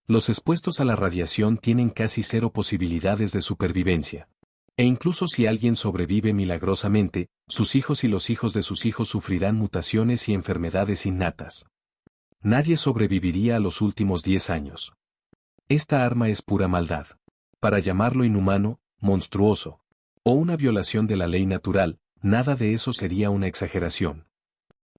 Los expuestos a la radiación tienen casi cero posibilidades de supervivencia. E incluso si alguien sobrevive milagrosamente, sus hijos y los hijos de sus hijos sufrirán mutaciones y enfermedades innatas. Nadie sobreviviría a los últimos 10 años. Esta arma es pura maldad. Para llamarlo inhumano, monstruoso, o una violación de la ley natural, nada de eso sería una exageración.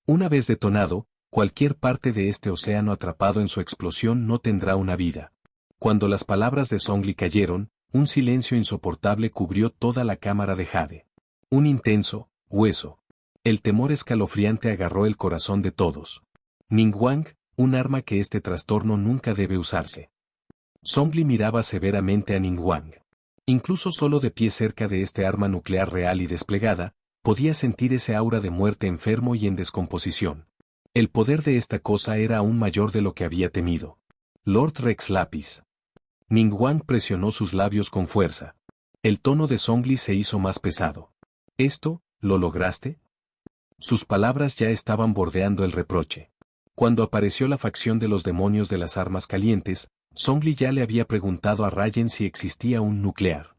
Una vez detonado, cualquier parte de este océano atrapado en su explosión no tendrá una vida. Cuando las palabras de Zhongli cayeron, un silencio insoportable cubrió toda la cámara de Jade. Un intenso hueso. El temor escalofriante agarró el corazón de todos. Ningguang, un arma que este trastorno nunca debe usarse. Zhongli miraba severamente a Ningguang. Incluso solo de pie cerca de este arma nuclear real y desplegada, podía sentir ese aura de muerte enfermo y en descomposición. El poder de esta cosa era aún mayor de lo que había temido. Lord Rex Lapis. Ningguang presionó sus labios con fuerza. El tono de Zhongli se hizo más pesado. ¿Esto, lo lograste? Sus palabras ya estaban bordeando el reproche. Cuando apareció la facción de los demonios de las armas calientes, Zhongli ya le había preguntado a Rayen si existía un nuclear.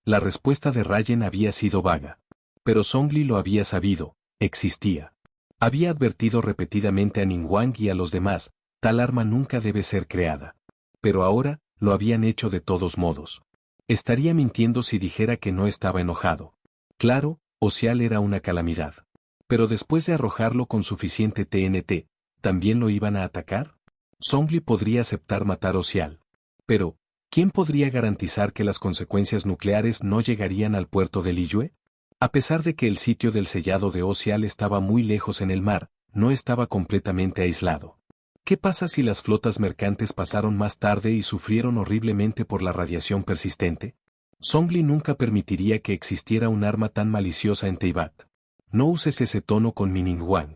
La respuesta de Rayen había sido vaga. Pero Zhongli lo había sabido, existía. Había advertido repetidamente a Ningguang y a los demás, tal arma nunca debe ser creada. Pero ahora, lo habían hecho de todos modos. Estaría mintiendo si dijera que no estaba enojado. Claro, Ocial era una calamidad. Pero después de arrojarlo con suficiente TNT, ¿también lo iban a atacar? Zhongli podría aceptar matar Ocial. Pero, ¿quién podría garantizar que las consecuencias nucleares no llegarían al puerto de Liyue? A pesar de que el sitio del sellado de Ocial estaba muy lejos en el mar, no estaba completamente aislado. ¿Qué pasa si las flotas mercantes pasaron más tarde y sufrieron horriblemente por la radiación persistente? Zhongli nunca permitiría que existiera un arma tan maliciosa en Teyvat. No uses ese tono con mi Ningguang.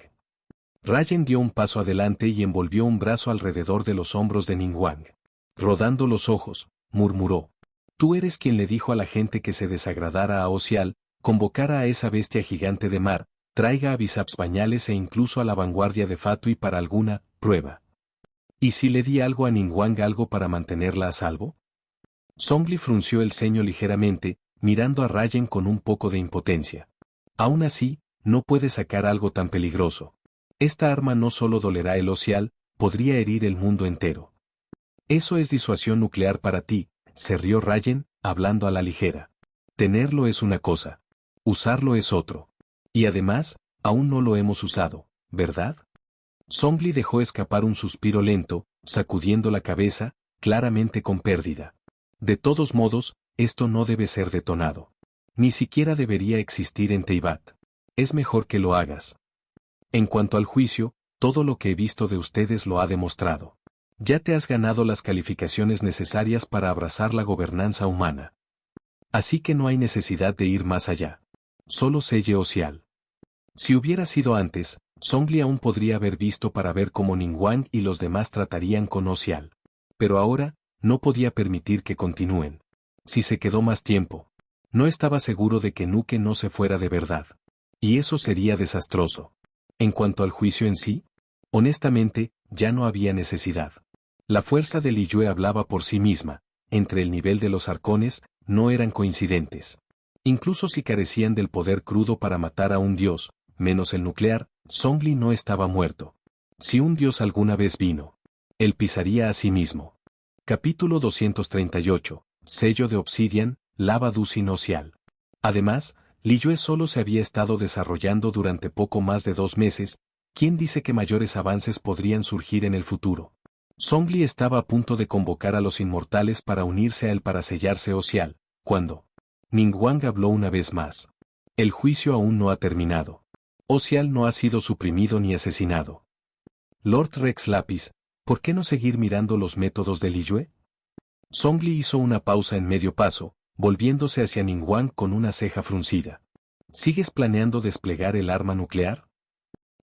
Rayen dio un paso adelante y envolvió un brazo alrededor de los hombros de Ningguang. Rodando los ojos, murmuró. Tú eres quien le dijo a la gente que se desagradara a Ocial, convocara a esa bestia gigante de mar, traiga a Bisaps Bañales e incluso a la vanguardia de Fatui para alguna prueba. ¿Y si le di algo a Ningguang, algo para mantenerla a salvo? Zhongli frunció el ceño ligeramente, mirando a Rayen con un poco de impotencia. Aún así, no puede sacar algo tan peligroso. Esta arma no solo dolerá el Ocial, podría herir el mundo entero. Eso es disuasión nuclear para ti, se rió Rayen, hablando a la ligera. Tenerlo es una cosa. Usarlo es otro. Y además, aún no lo hemos usado, ¿verdad? Zhongli dejó escapar un suspiro lento, sacudiendo la cabeza, claramente con pérdida. De todos modos, esto no debe ser detonado. Ni siquiera debería existir en Teyvat. Es mejor que lo hagas. En cuanto al juicio, todo lo que he visto de ustedes lo ha demostrado. Ya te has ganado las calificaciones necesarias para abrazar la gobernanza humana. Así que no hay necesidad de ir más allá. Solo selle Ocial. Si hubiera sido antes, Zhongli aún podría haber visto para ver cómo Ningguang y los demás tratarían con Ocial. Pero ahora, no podía permitir que continúen. Si se quedó más tiempo, no estaba seguro de que Nuke no se fuera de verdad. Y eso sería desastroso. En cuanto al juicio en sí, honestamente, ya no había necesidad. La fuerza de Liyue hablaba por sí misma, entre el nivel de los arcones, no eran coincidentes. Incluso si carecían del poder crudo para matar a un dios, menos el nuclear, Zhongli no estaba muerto. Si un dios alguna vez vino, él pisaría a sí mismo. Capítulo 238, Sello de Obsidian, Lava Dusin Ocial. Además, Liyue solo se había estado desarrollando durante poco más de 2 meses, ¿quién dice que mayores avances podrían surgir en el futuro? Zhongli estaba a punto de convocar a los inmortales para unirse a él para sellarse Ocial, cuando Ningguang habló una vez más. El juicio aún no ha terminado. Ocial no ha sido suprimido ni asesinado. Lord Rex Lapis, ¿por qué no seguir mirando los métodos de Liyue? Zhongli hizo una pausa en medio paso, volviéndose hacia Ningguang con una ceja fruncida. ¿Sigues planeando desplegar el arma nuclear?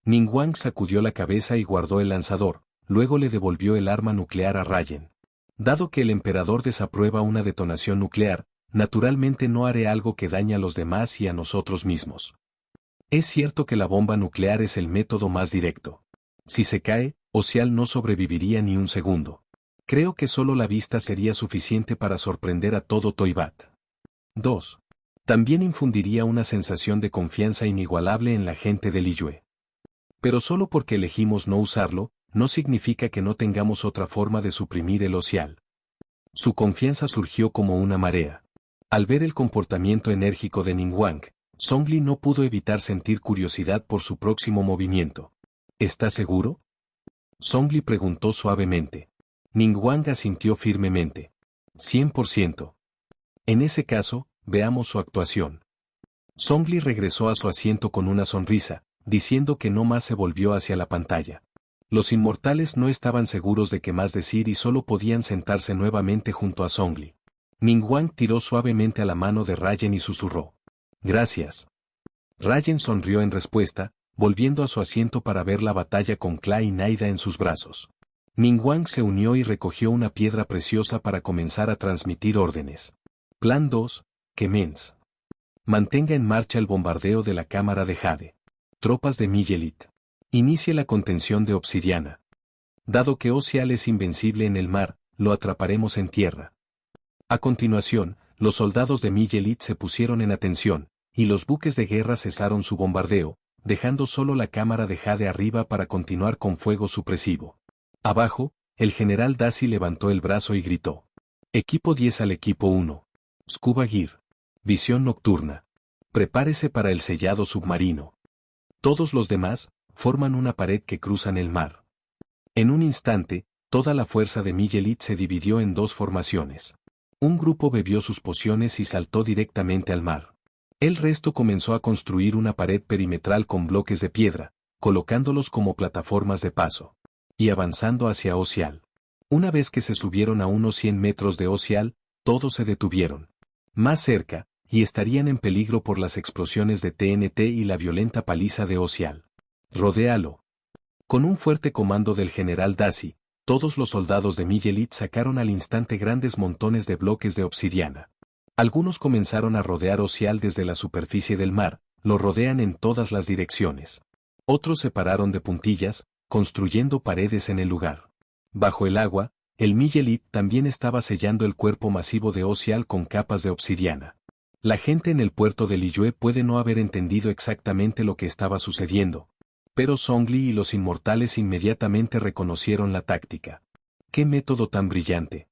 Ningguang sacudió la cabeza y guardó el lanzador, luego le devolvió el arma nuclear a Rayen. Dado que el emperador desaprueba una detonación nuclear, naturalmente no haré algo que dañe a los demás y a nosotros mismos. Es cierto que la bomba nuclear es el método más directo. Si se cae, Ocial no sobreviviría ni un segundo. Creo que solo la vista sería suficiente para sorprender a todo Teyvat. 2. También infundiría una sensación de confianza inigualable en la gente de Liyue. Pero solo porque elegimos no usarlo, no significa que no tengamos otra forma de suprimir el Ocial. Su confianza surgió como una marea. Al ver el comportamiento enérgico de Ningguang, Zhongli no pudo evitar sentir curiosidad por su próximo movimiento. ¿Está seguro? Zhongli preguntó suavemente. Ningguang asintió firmemente. 100%. En ese caso, veamos su actuación. Zhongli regresó a su asiento con una sonrisa, diciendo que no más se volvió hacia la pantalla. Los inmortales no estaban seguros de qué más decir y solo podían sentarse nuevamente junto a Zhongli. Ningguang tiró suavemente a la mano de Rayen y susurró. Gracias. Rayen sonrió en respuesta, volviendo a su asiento para ver la batalla con Kla y Naida en sus brazos. Ningguang se unió y recogió una piedra preciosa para comenzar a transmitir órdenes. Plan 2, Kemens. Mantenga en marcha el bombardeo de la cámara de Jade. Tropas de Miyelit. Inicie la contención de Obsidiana. Dado que Ocial es invencible en el mar, lo atraparemos en tierra. A continuación, los soldados de Miyelit se pusieron en atención, y los buques de guerra cesaron su bombardeo, dejando solo la cámara de Jade arriba para continuar con fuego supresivo. Abajo, el general Daci levantó el brazo y gritó. Equipo 10 al equipo 1. Scuba Gear. Visión nocturna. Prepárese para el sellado submarino. Todos los demás, forman una pared que cruzan el mar. En un instante, toda la fuerza de Miyelit se dividió en 2 formaciones. Un grupo bebió sus pociones y saltó directamente al mar. El resto comenzó a construir una pared perimetral con bloques de piedra, colocándolos como plataformas de paso. Y avanzando hacia Ocial. Una vez que se subieron a unos 100 metros de Ocial, todos se detuvieron. Más cerca, y estarían en peligro por las explosiones de TNT y la violenta paliza de Ocial. Rodéalo. Con un fuerte comando del general Daci, todos los soldados de Miyelit sacaron al instante grandes montones de bloques de obsidiana. Algunos comenzaron a rodear Ocial desde la superficie del mar, lo rodean en todas las direcciones. Otros se pararon de puntillas, construyendo paredes en el lugar. Bajo el agua, el Miyelit también estaba sellando el cuerpo masivo de Ocial con capas de obsidiana. La gente en el puerto de Liyue puede no haber entendido exactamente lo que estaba sucediendo. Pero Zhongli y los inmortales inmediatamente reconocieron la táctica. ¡Qué método tan brillante!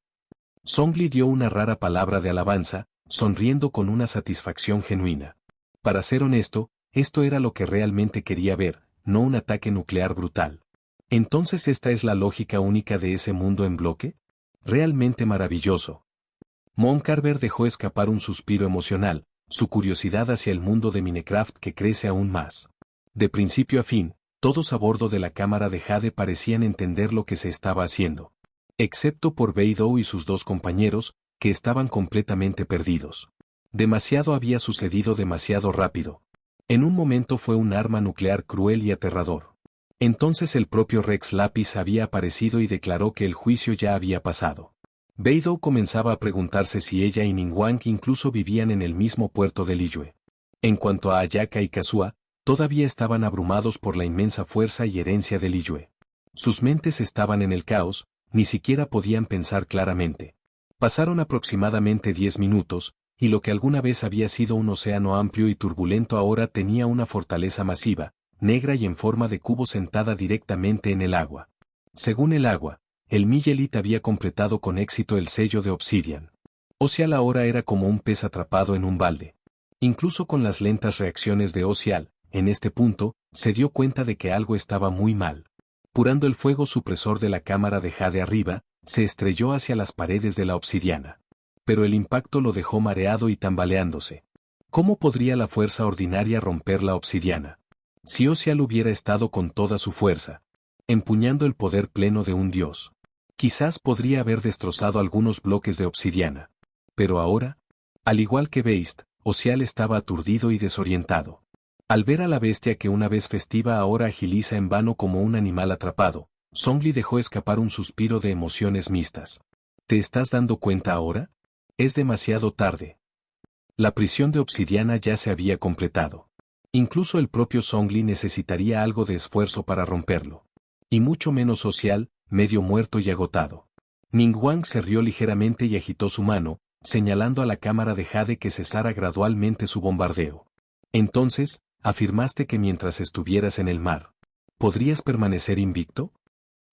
Zhongli dio una rara palabra de alabanza, sonriendo con una satisfacción genuina. Para ser honesto, esto era lo que realmente quería ver, no un ataque nuclear brutal. ¿Entonces esta es la lógica única de ese mundo en bloque? Realmente maravilloso. Mon Carver dejó escapar un suspiro emocional, su curiosidad hacia el mundo de Minecraft que crece aún más. De principio a fin, todos a bordo de la cámara de Jade parecían entender lo que se estaba haciendo. Excepto por Beidou y sus dos compañeros, que estaban completamente perdidos. Demasiado había sucedido demasiado rápido. En un momento fue un arma nuclear cruel y aterrador. Entonces el propio Rex Lapis había aparecido y declaró que el juicio ya había pasado. Beidou comenzaba a preguntarse si ella y Ningguang incluso vivían en el mismo puerto de Liyue. En cuanto a Ayaka y Kazuha, todavía estaban abrumados por la inmensa fuerza y herencia de Liyue. Sus mentes estaban en el caos, ni siquiera podían pensar claramente. Pasaron aproximadamente 10 minutos, y lo que alguna vez había sido un océano amplio y turbulento ahora tenía una fortaleza masiva, negra y en forma de cubo sentada directamente en el agua. Según el agua, el Miyelit había completado con éxito el sello de Obsidian. Ocial ahora era como un pez atrapado en un balde. Incluso con las lentas reacciones de Ocial, en este punto, se dio cuenta de que algo estaba muy mal. Purando el fuego supresor de la cámara de Jade arriba, se estrelló hacia las paredes de la obsidiana. Pero el impacto lo dejó mareado y tambaleándose. ¿Cómo podría la fuerza ordinaria romper la obsidiana? Si Ocial hubiera estado con toda su fuerza, empuñando el poder pleno de un dios, quizás podría haber destrozado algunos bloques de obsidiana. Pero ahora, al igual que Beist, Ocial estaba aturdido y desorientado. Al ver a la bestia que una vez festiva ahora agiliza en vano como un animal atrapado, Zhongli dejó escapar un suspiro de emociones mixtas. ¿Te estás dando cuenta ahora? Es demasiado tarde. La prisión de obsidiana ya se había completado. Incluso el propio Zhongli necesitaría algo de esfuerzo para romperlo. Y mucho menos social, medio muerto y agotado. Ningguang se rió ligeramente y agitó su mano, señalando a la cámara de Jade que cesara gradualmente su bombardeo. Entonces, afirmaste que mientras estuvieras en el mar, ¿podrías permanecer invicto?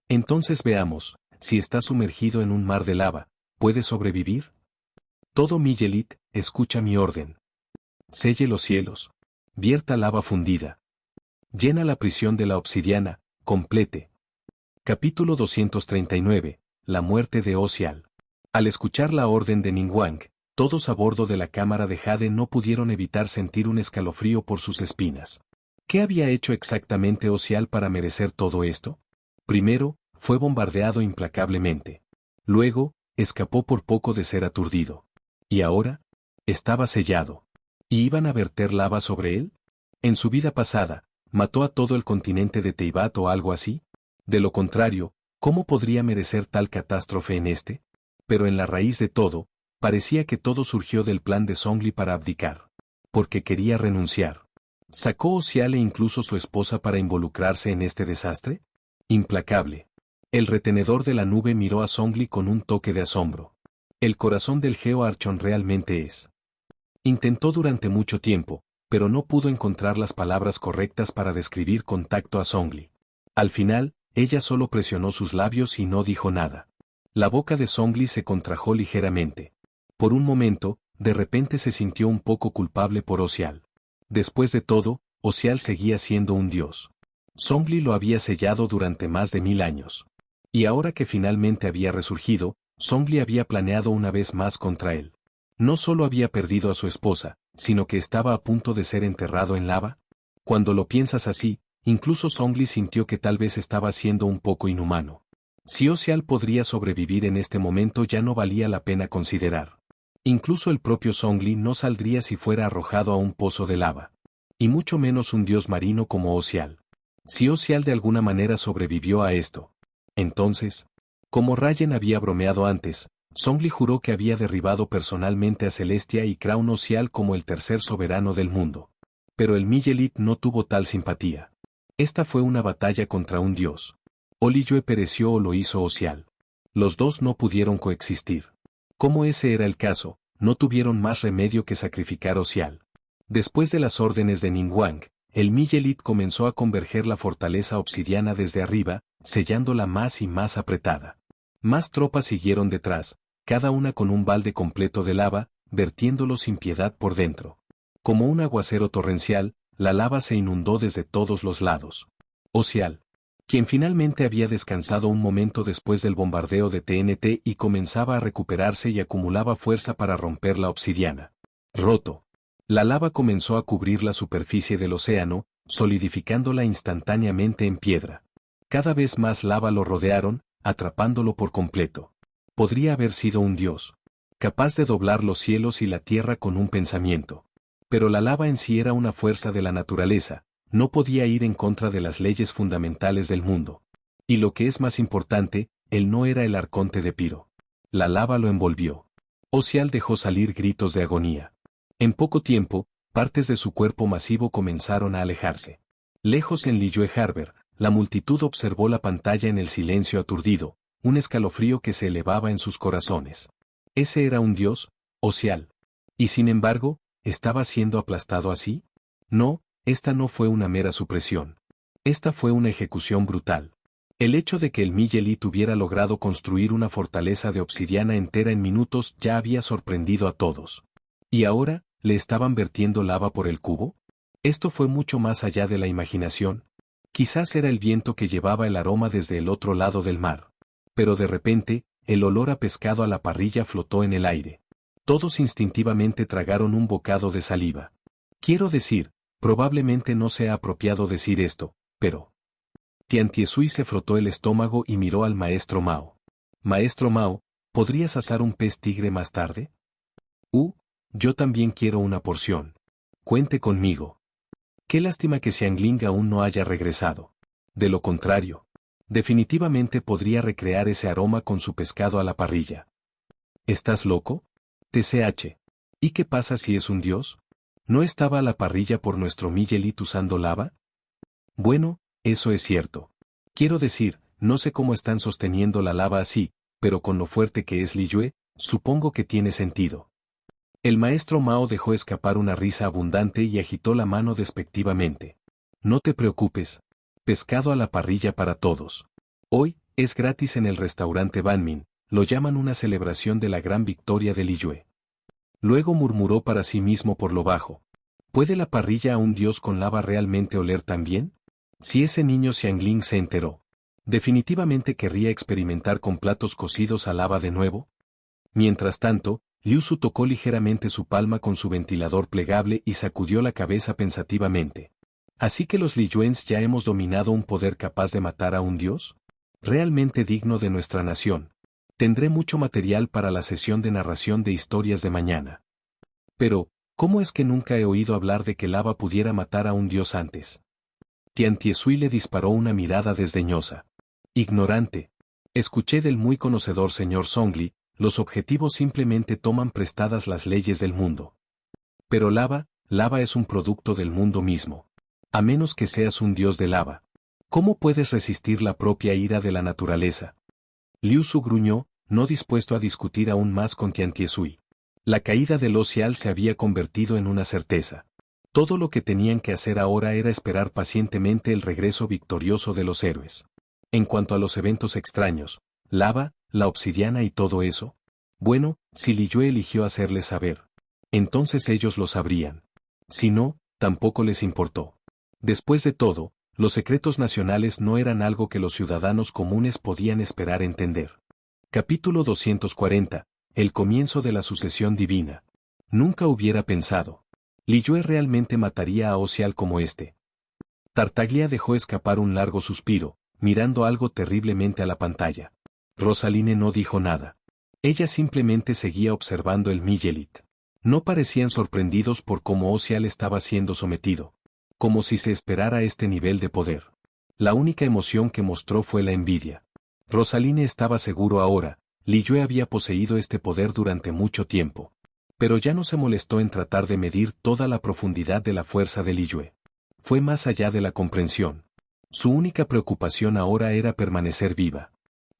Entonces veamos, si estás sumergido en un mar de lava, ¿puedes sobrevivir? Todo Miyelit, escucha mi orden. Selle los cielos. Vierta lava fundida. Llena la prisión de la obsidiana, complete. Capítulo 239, La muerte de Ocial. Al escuchar la orden de Ningguang, todos a bordo de la cámara de Jade no pudieron evitar sentir un escalofrío por sus espinas. ¿Qué había hecho exactamente Ocial para merecer todo esto? Primero, fue bombardeado implacablemente. Luego, escapó por poco de ser aturdido. Y ahora, estaba sellado. ¿Y iban a verter lava sobre él? En su vida pasada, ¿mató a todo el continente de Teyvat o algo así? De lo contrario, ¿cómo podría merecer tal catástrofe en este? Pero en la raíz de todo, parecía que todo surgió del plan de Zhongli para abdicar. Porque quería renunciar. ¿Sacó Ocial e incluso su esposa para involucrarse en este desastre? Implacable. El retenedor de la nube miró a Zhongli con un toque de asombro. El corazón del Geo Archon realmente es. Intentó durante mucho tiempo, pero no pudo encontrar las palabras correctas para describir con tacto a Zhongli. Al final, ella solo presionó sus labios y no dijo nada. La boca de Zhongli se contrajo ligeramente. Por un momento, de repente se sintió un poco culpable por Ocial. Después de todo, Ocial seguía siendo un dios. Zhongli lo había sellado durante más de 1000 años. Y ahora que finalmente había resurgido, Zhongli había planeado una vez más contra él. No solo había perdido a su esposa, sino que estaba a punto de ser enterrado en lava. Cuando lo piensas así, incluso Zhongli sintió que tal vez estaba siendo un poco inhumano. Si Ocial podría sobrevivir en este momento ya no valía la pena considerar. Incluso el propio Zhongli no saldría si fuera arrojado a un pozo de lava. Y mucho menos un dios marino como Ocial. Si Ocial de alguna manera sobrevivió a esto. Entonces, como Rayen había bromeado antes, Zhongli juró que había derribado personalmente a Celestia y Crown Ocial como el tercer soberano del mundo. Pero el Miyelit no tuvo tal simpatía. Esta fue una batalla contra un dios. O Liyue pereció o lo hizo Ocial. Los dos no pudieron coexistir. Como ese era el caso, no tuvieron más remedio que sacrificar Ocial. Después de las órdenes de Ningguang, el Miyelit comenzó a converger la fortaleza obsidiana desde arriba, sellándola más y más apretada. Más tropas siguieron detrás, cada una con un balde completo de lava, vertiéndolo sin piedad por dentro. Como un aguacero torrencial, la lava se inundó desde todos los lados. Osial, quien finalmente había descansado un momento después del bombardeo de TNT y comenzaba a recuperarse y acumulaba fuerza para romper la obsidiana. Roto. La lava comenzó a cubrir la superficie del océano, solidificándola instantáneamente en piedra. Cada vez más lava lo rodearon, atrapándolo por completo. Podría haber sido un dios, capaz de doblar los cielos y la tierra con un pensamiento. Pero la lava en sí era una fuerza de la naturaleza, no podía ir en contra de las leyes fundamentales del mundo. Y lo que es más importante, él no era el arconte de Piro. La lava lo envolvió. Osial dejó salir gritos de agonía. En poco tiempo, partes de su cuerpo masivo comenzaron a alejarse. Lejos en Liyue Harbor, la multitud observó la pantalla en el silencio aturdido, un escalofrío que se elevaba en sus corazones. ¿Ese era un dios, Osial? Y sin embargo, ¿estaba siendo aplastado así? No, esta no fue una mera supresión. Esta fue una ejecución brutal. El hecho de que el Miyelit hubiera logrado construir una fortaleza de obsidiana entera en minutos ya había sorprendido a todos. ¿Y ahora, le estaban vertiendo lava por el cubo? Esto fue mucho más allá de la imaginación. Quizás era el viento que llevaba el aroma desde el otro lado del mar. Pero de repente, el olor a pescado a la parrilla flotó en el aire. Todos instintivamente tragaron un bocado de saliva. Quiero decir, probablemente no sea apropiado decir esto, pero... Tiantiesui se frotó el estómago y miró al maestro Mao. Maestro Mao, ¿podrías asar un pez tigre más tarde? Yo también quiero una porción. Cuente conmigo. Qué lástima que Xiangling aún no haya regresado. De lo contrario, definitivamente podría recrear ese aroma con su pescado a la parrilla. ¿Estás loco? TCH. ¿Y qué pasa si es un dios? ¿No estaba a la parrilla por nuestro Miyelit usando lava? Bueno, eso es cierto. Quiero decir, no sé cómo están sosteniendo la lava así, pero con lo fuerte que es Liyue, supongo que tiene sentido. El maestro Mao dejó escapar una risa abundante y agitó la mano despectivamente. No te preocupes. Pescado a la parrilla para todos. Hoy, es gratis en el restaurante Banmin, lo llaman una celebración de la gran victoria de Liyue. Luego murmuró para sí mismo por lo bajo. ¿Puede la parrilla a un dios con lava realmente oler tan bien? Si ese niño Xiangling se enteró, ¿definitivamente querría experimentar con platos cocidos a lava de nuevo? Mientras tanto, Liu Su tocó ligeramente su palma con su ventilador plegable y sacudió la cabeza pensativamente. ¿Así que los liyuens ya hemos dominado un poder capaz de matar a un dios? Realmente digno de nuestra nación. Tendré mucho material para la sesión de narración de historias de mañana. Pero, ¿cómo es que nunca he oído hablar de que lava pudiera matar a un dios antes? Tiantiesui le disparó una mirada desdeñosa. Ignorante. Escuché del muy conocedor señor Songli, los objetivos simplemente toman prestadas las leyes del mundo. Pero lava es un producto del mundo mismo. A menos que seas un dios de lava. ¿Cómo puedes resistir la propia ira de la naturaleza? Liu Su gruñó, no dispuesto a discutir aún más con Tiantiesui. La caída del Osial se había convertido en una certeza. Todo lo que tenían que hacer ahora era esperar pacientemente el regreso victorioso de los héroes. En cuanto a los eventos extraños, lava, la obsidiana y todo eso, bueno, si Liyue eligió hacerles saber, entonces ellos lo sabrían. Si no, tampoco les importó. Después de todo, los secretos nacionales no eran algo que los ciudadanos comunes podían esperar entender. Capítulo 240. El comienzo de la sucesión divina. Nunca hubiera pensado. Liyue realmente mataría a Osial como este. Tartaglia dejó escapar un largo suspiro, mirando algo terriblemente a la pantalla. Rosaline no dijo nada. Ella simplemente seguía observando el Miyelit. No parecían sorprendidos por cómo Osial estaba siendo sometido. Como si se esperara este nivel de poder. La única emoción que mostró fue la envidia. Rosaline estaba seguro ahora, Liyue había poseído este poder durante mucho tiempo. Pero ya no se molestó en tratar de medir toda la profundidad de la fuerza de Liyue. Fue más allá de la comprensión. Su única preocupación ahora era permanecer viva.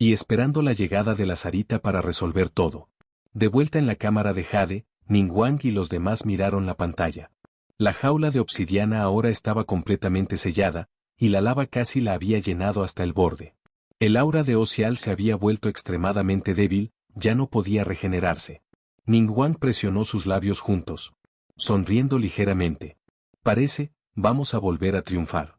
Y esperando la llegada de la Sarita para resolver todo. De vuelta en la cámara de Jade, Ningguang y los demás miraron la pantalla. La jaula de obsidiana ahora estaba completamente sellada, y la lava casi la había llenado hasta el borde. El aura de Osial se había vuelto extremadamente débil, ya no podía regenerarse. Ningguang presionó sus labios juntos, sonriendo ligeramente. Parece, vamos a volver a triunfar.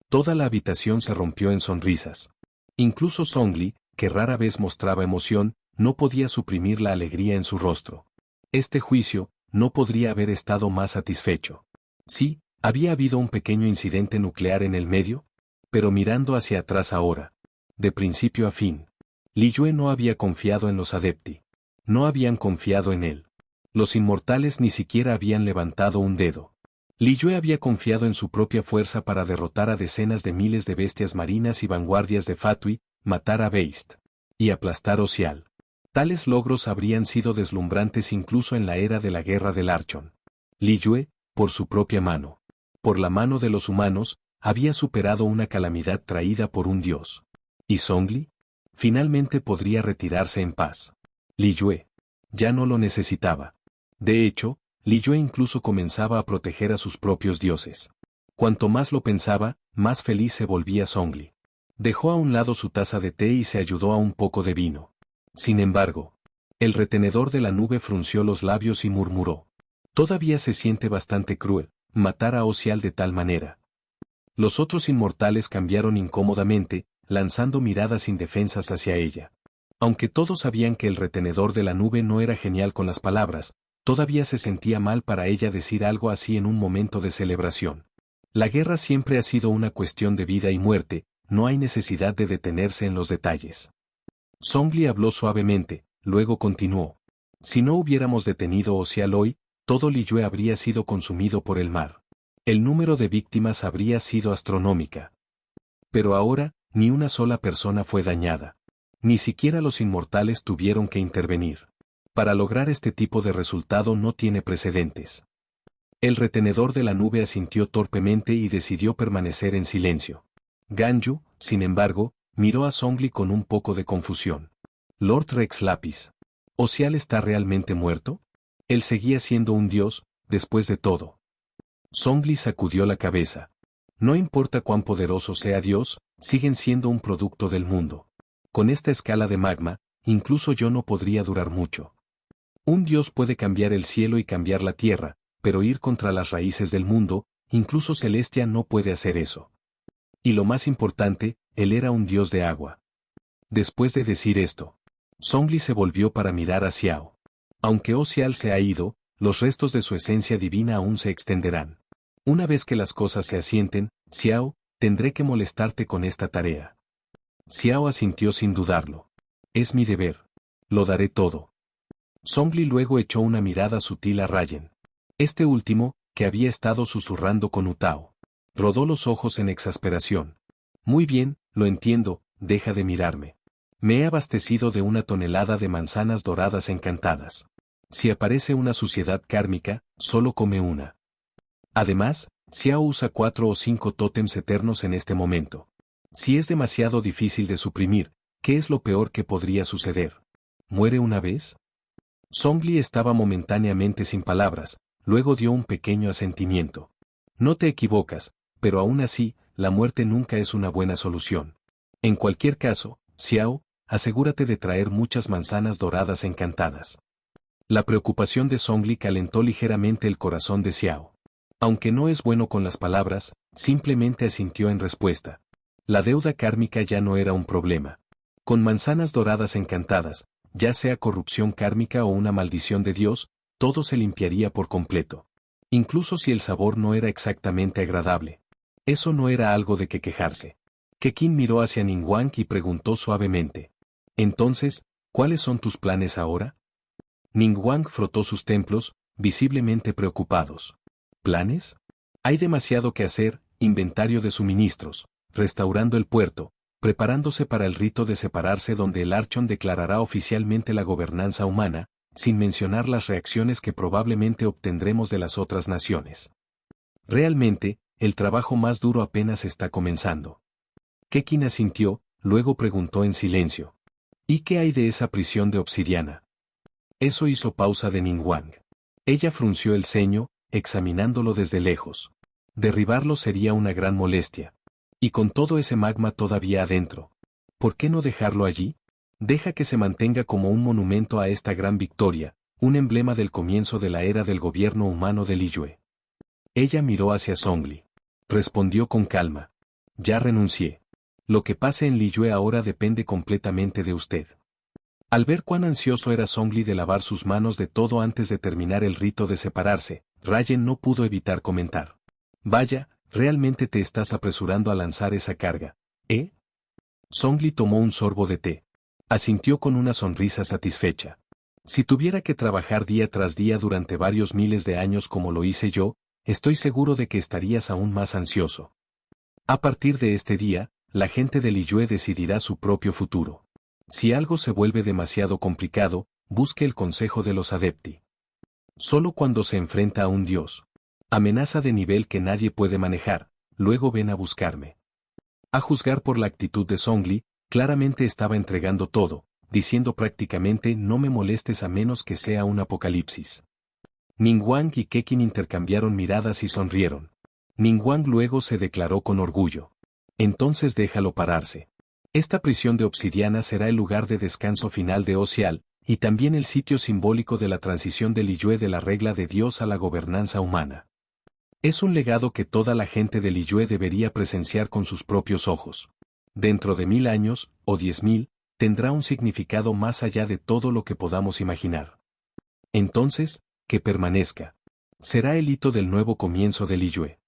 Toda la habitación se rompió en sonrisas. Incluso Zhongli, que rara vez mostraba emoción, no podía suprimir la alegría en su rostro. Este juicio no podría haber estado más satisfecho. Sí, había habido un pequeño incidente nuclear en el medio, pero mirando hacia atrás ahora, de principio a fin, Li Yue no había confiado en los Adepti. No habían confiado en él. Los inmortales ni siquiera habían levantado un dedo. Li Yue había confiado en su propia fuerza para derrotar a decenas de miles de bestias marinas y vanguardias de Fatui, matar a Beist y aplastar Osial. Tales logros habrían sido deslumbrantes incluso en la era de la guerra del Archon. Li Yue, por su propia mano, por la mano de los humanos, había superado una calamidad traída por un dios. ¿Y Zhongli? Finalmente podría retirarse en paz. Li Yue ya no lo necesitaba. De hecho, Li Yue incluso comenzaba a proteger a sus propios dioses. Cuanto más lo pensaba, más feliz se volvía Zhongli. Dejó a un lado su taza de té y se ayudó a un poco de vino. Sin embargo, el retenedor de la nube frunció los labios y murmuró. Todavía se siente bastante cruel, matar a Osial de tal manera. Los otros inmortales cambiaron incómodamente, lanzando miradas indefensas hacia ella. Aunque todos sabían que el retenedor de la nube no era genial con las palabras, todavía se sentía mal para ella decir algo así en un momento de celebración. La guerra siempre ha sido una cuestión de vida y muerte, no hay necesidad de detenerse en los detalles. Zhongli habló suavemente, luego continuó. Si no hubiéramos detenido Osial hoy, todo Liyue habría sido consumido por el mar. El número de víctimas habría sido astronómica. Pero ahora, ni una sola persona fue dañada. Ni siquiera los inmortales tuvieron que intervenir. Para lograr este tipo de resultado no tiene precedentes. El retenedor de la nube asintió torpemente y decidió permanecer en silencio. Ganyu, sin embargo, miró a Zhongli con un poco de confusión. Lord Rex Lapis. ¿Osial está realmente muerto? Él seguía siendo un dios, después de todo. Zhongli sacudió la cabeza. No importa cuán poderoso sea Dios, siguen siendo un producto del mundo. Con esta escala de magma, incluso yo no podría durar mucho. Un dios puede cambiar el cielo y cambiar la tierra, pero ir contra las raíces del mundo, incluso Celestia no puede hacer eso. Y lo más importante, él era un dios de agua. Después de decir esto, Zhongli se volvió para mirar a Xiao. Aunque Osial se ha ido, los restos de su esencia divina aún se extenderán. Una vez que las cosas se asienten, Xiao, tendré que molestarte con esta tarea. Xiao asintió sin dudarlo. Es mi deber. Lo daré todo. Zhongli luego echó una mirada sutil a Rayen. Este último, que había estado susurrando con Utao, rodó los ojos en exasperación. Muy bien, lo entiendo, deja de mirarme. Me he abastecido de 1 tonelada de manzanas doradas encantadas. Si aparece una suciedad kármica, solo come una. Además, Xiao usa 4 o 5 tótems eternos en este momento. Si es demasiado difícil de suprimir, ¿qué es lo peor que podría suceder? ¿Muere una vez? Zhongli estaba momentáneamente sin palabras, luego dio un pequeño asentimiento. No te equivocas, pero aún así, la muerte nunca es una buena solución. En cualquier caso, Xiao, asegúrate de traer muchas manzanas doradas encantadas. La preocupación de Zhongli calentó ligeramente el corazón de Xiao. Aunque no es bueno con las palabras, simplemente asintió en respuesta. La deuda kármica ya no era un problema. Con manzanas doradas encantadas, ya sea corrupción kármica o una maldición de Dios, todo se limpiaría por completo. Incluso si el sabor no era exactamente agradable. Eso no era algo de que quejarse. Keqin miró hacia Ningguang y preguntó suavemente. Entonces, ¿cuáles son tus planes ahora? Ningguang frotó sus templos, visiblemente preocupados. ¿Planes? Hay demasiado que hacer, inventario de suministros, restaurando el puerto, preparándose para el rito de separarse donde el Archon declarará oficialmente la gobernanza humana, sin mencionar las reacciones que probablemente obtendremos de las otras naciones. Realmente, el trabajo más duro apenas está comenzando. Keqin asintió, luego preguntó en silencio. ¿Y qué hay de esa prisión de obsidiana? Eso hizo pausa de Ningguang. Ella frunció el ceño, examinándolo desde lejos. Derribarlo sería una gran molestia. Y con todo ese magma todavía adentro. ¿Por qué no dejarlo allí? Deja que se mantenga como un monumento a esta gran victoria, un emblema del comienzo de la era del gobierno humano de Liyue. Ella miró hacia Zhongli. Respondió con calma. Ya renuncié. Lo que pase en Liyue ahora depende completamente de usted. Al ver cuán ansioso era Zhongli de lavar sus manos de todo antes de terminar el rito de separarse, Rayen no pudo evitar comentar. Vaya, realmente te estás apresurando a lanzar esa carga, ¿eh? Zhongli tomó un sorbo de té. Asintió con una sonrisa satisfecha. Si tuviera que trabajar día tras día durante varios miles de años como lo hice yo, estoy seguro de que estarías aún más ansioso. A partir de este día, la gente de Liyue decidirá su propio futuro. Si algo se vuelve demasiado complicado, busque el consejo de los adepti. Solo cuando se enfrenta a un dios. Amenaza de nivel que nadie puede manejar, luego ven a buscarme. A juzgar por la actitud de Zhongli, claramente estaba entregando todo, diciendo prácticamente no me molestes a menos que sea un apocalipsis. Ningguang y Keqin intercambiaron miradas y sonrieron. Ningguang luego se declaró con orgullo. Entonces déjalo pararse. Esta prisión de obsidiana será el lugar de descanso final de Ocial, y también el sitio simbólico de la transición de Liyue de la regla de Dios a la gobernanza humana. Es un legado que toda la gente de Liyue debería presenciar con sus propios ojos. Dentro de 1000 años, o 10.000, tendrá un significado más allá de todo lo que podamos imaginar. Entonces, que permanezca. Será el hito del nuevo comienzo de Liyue.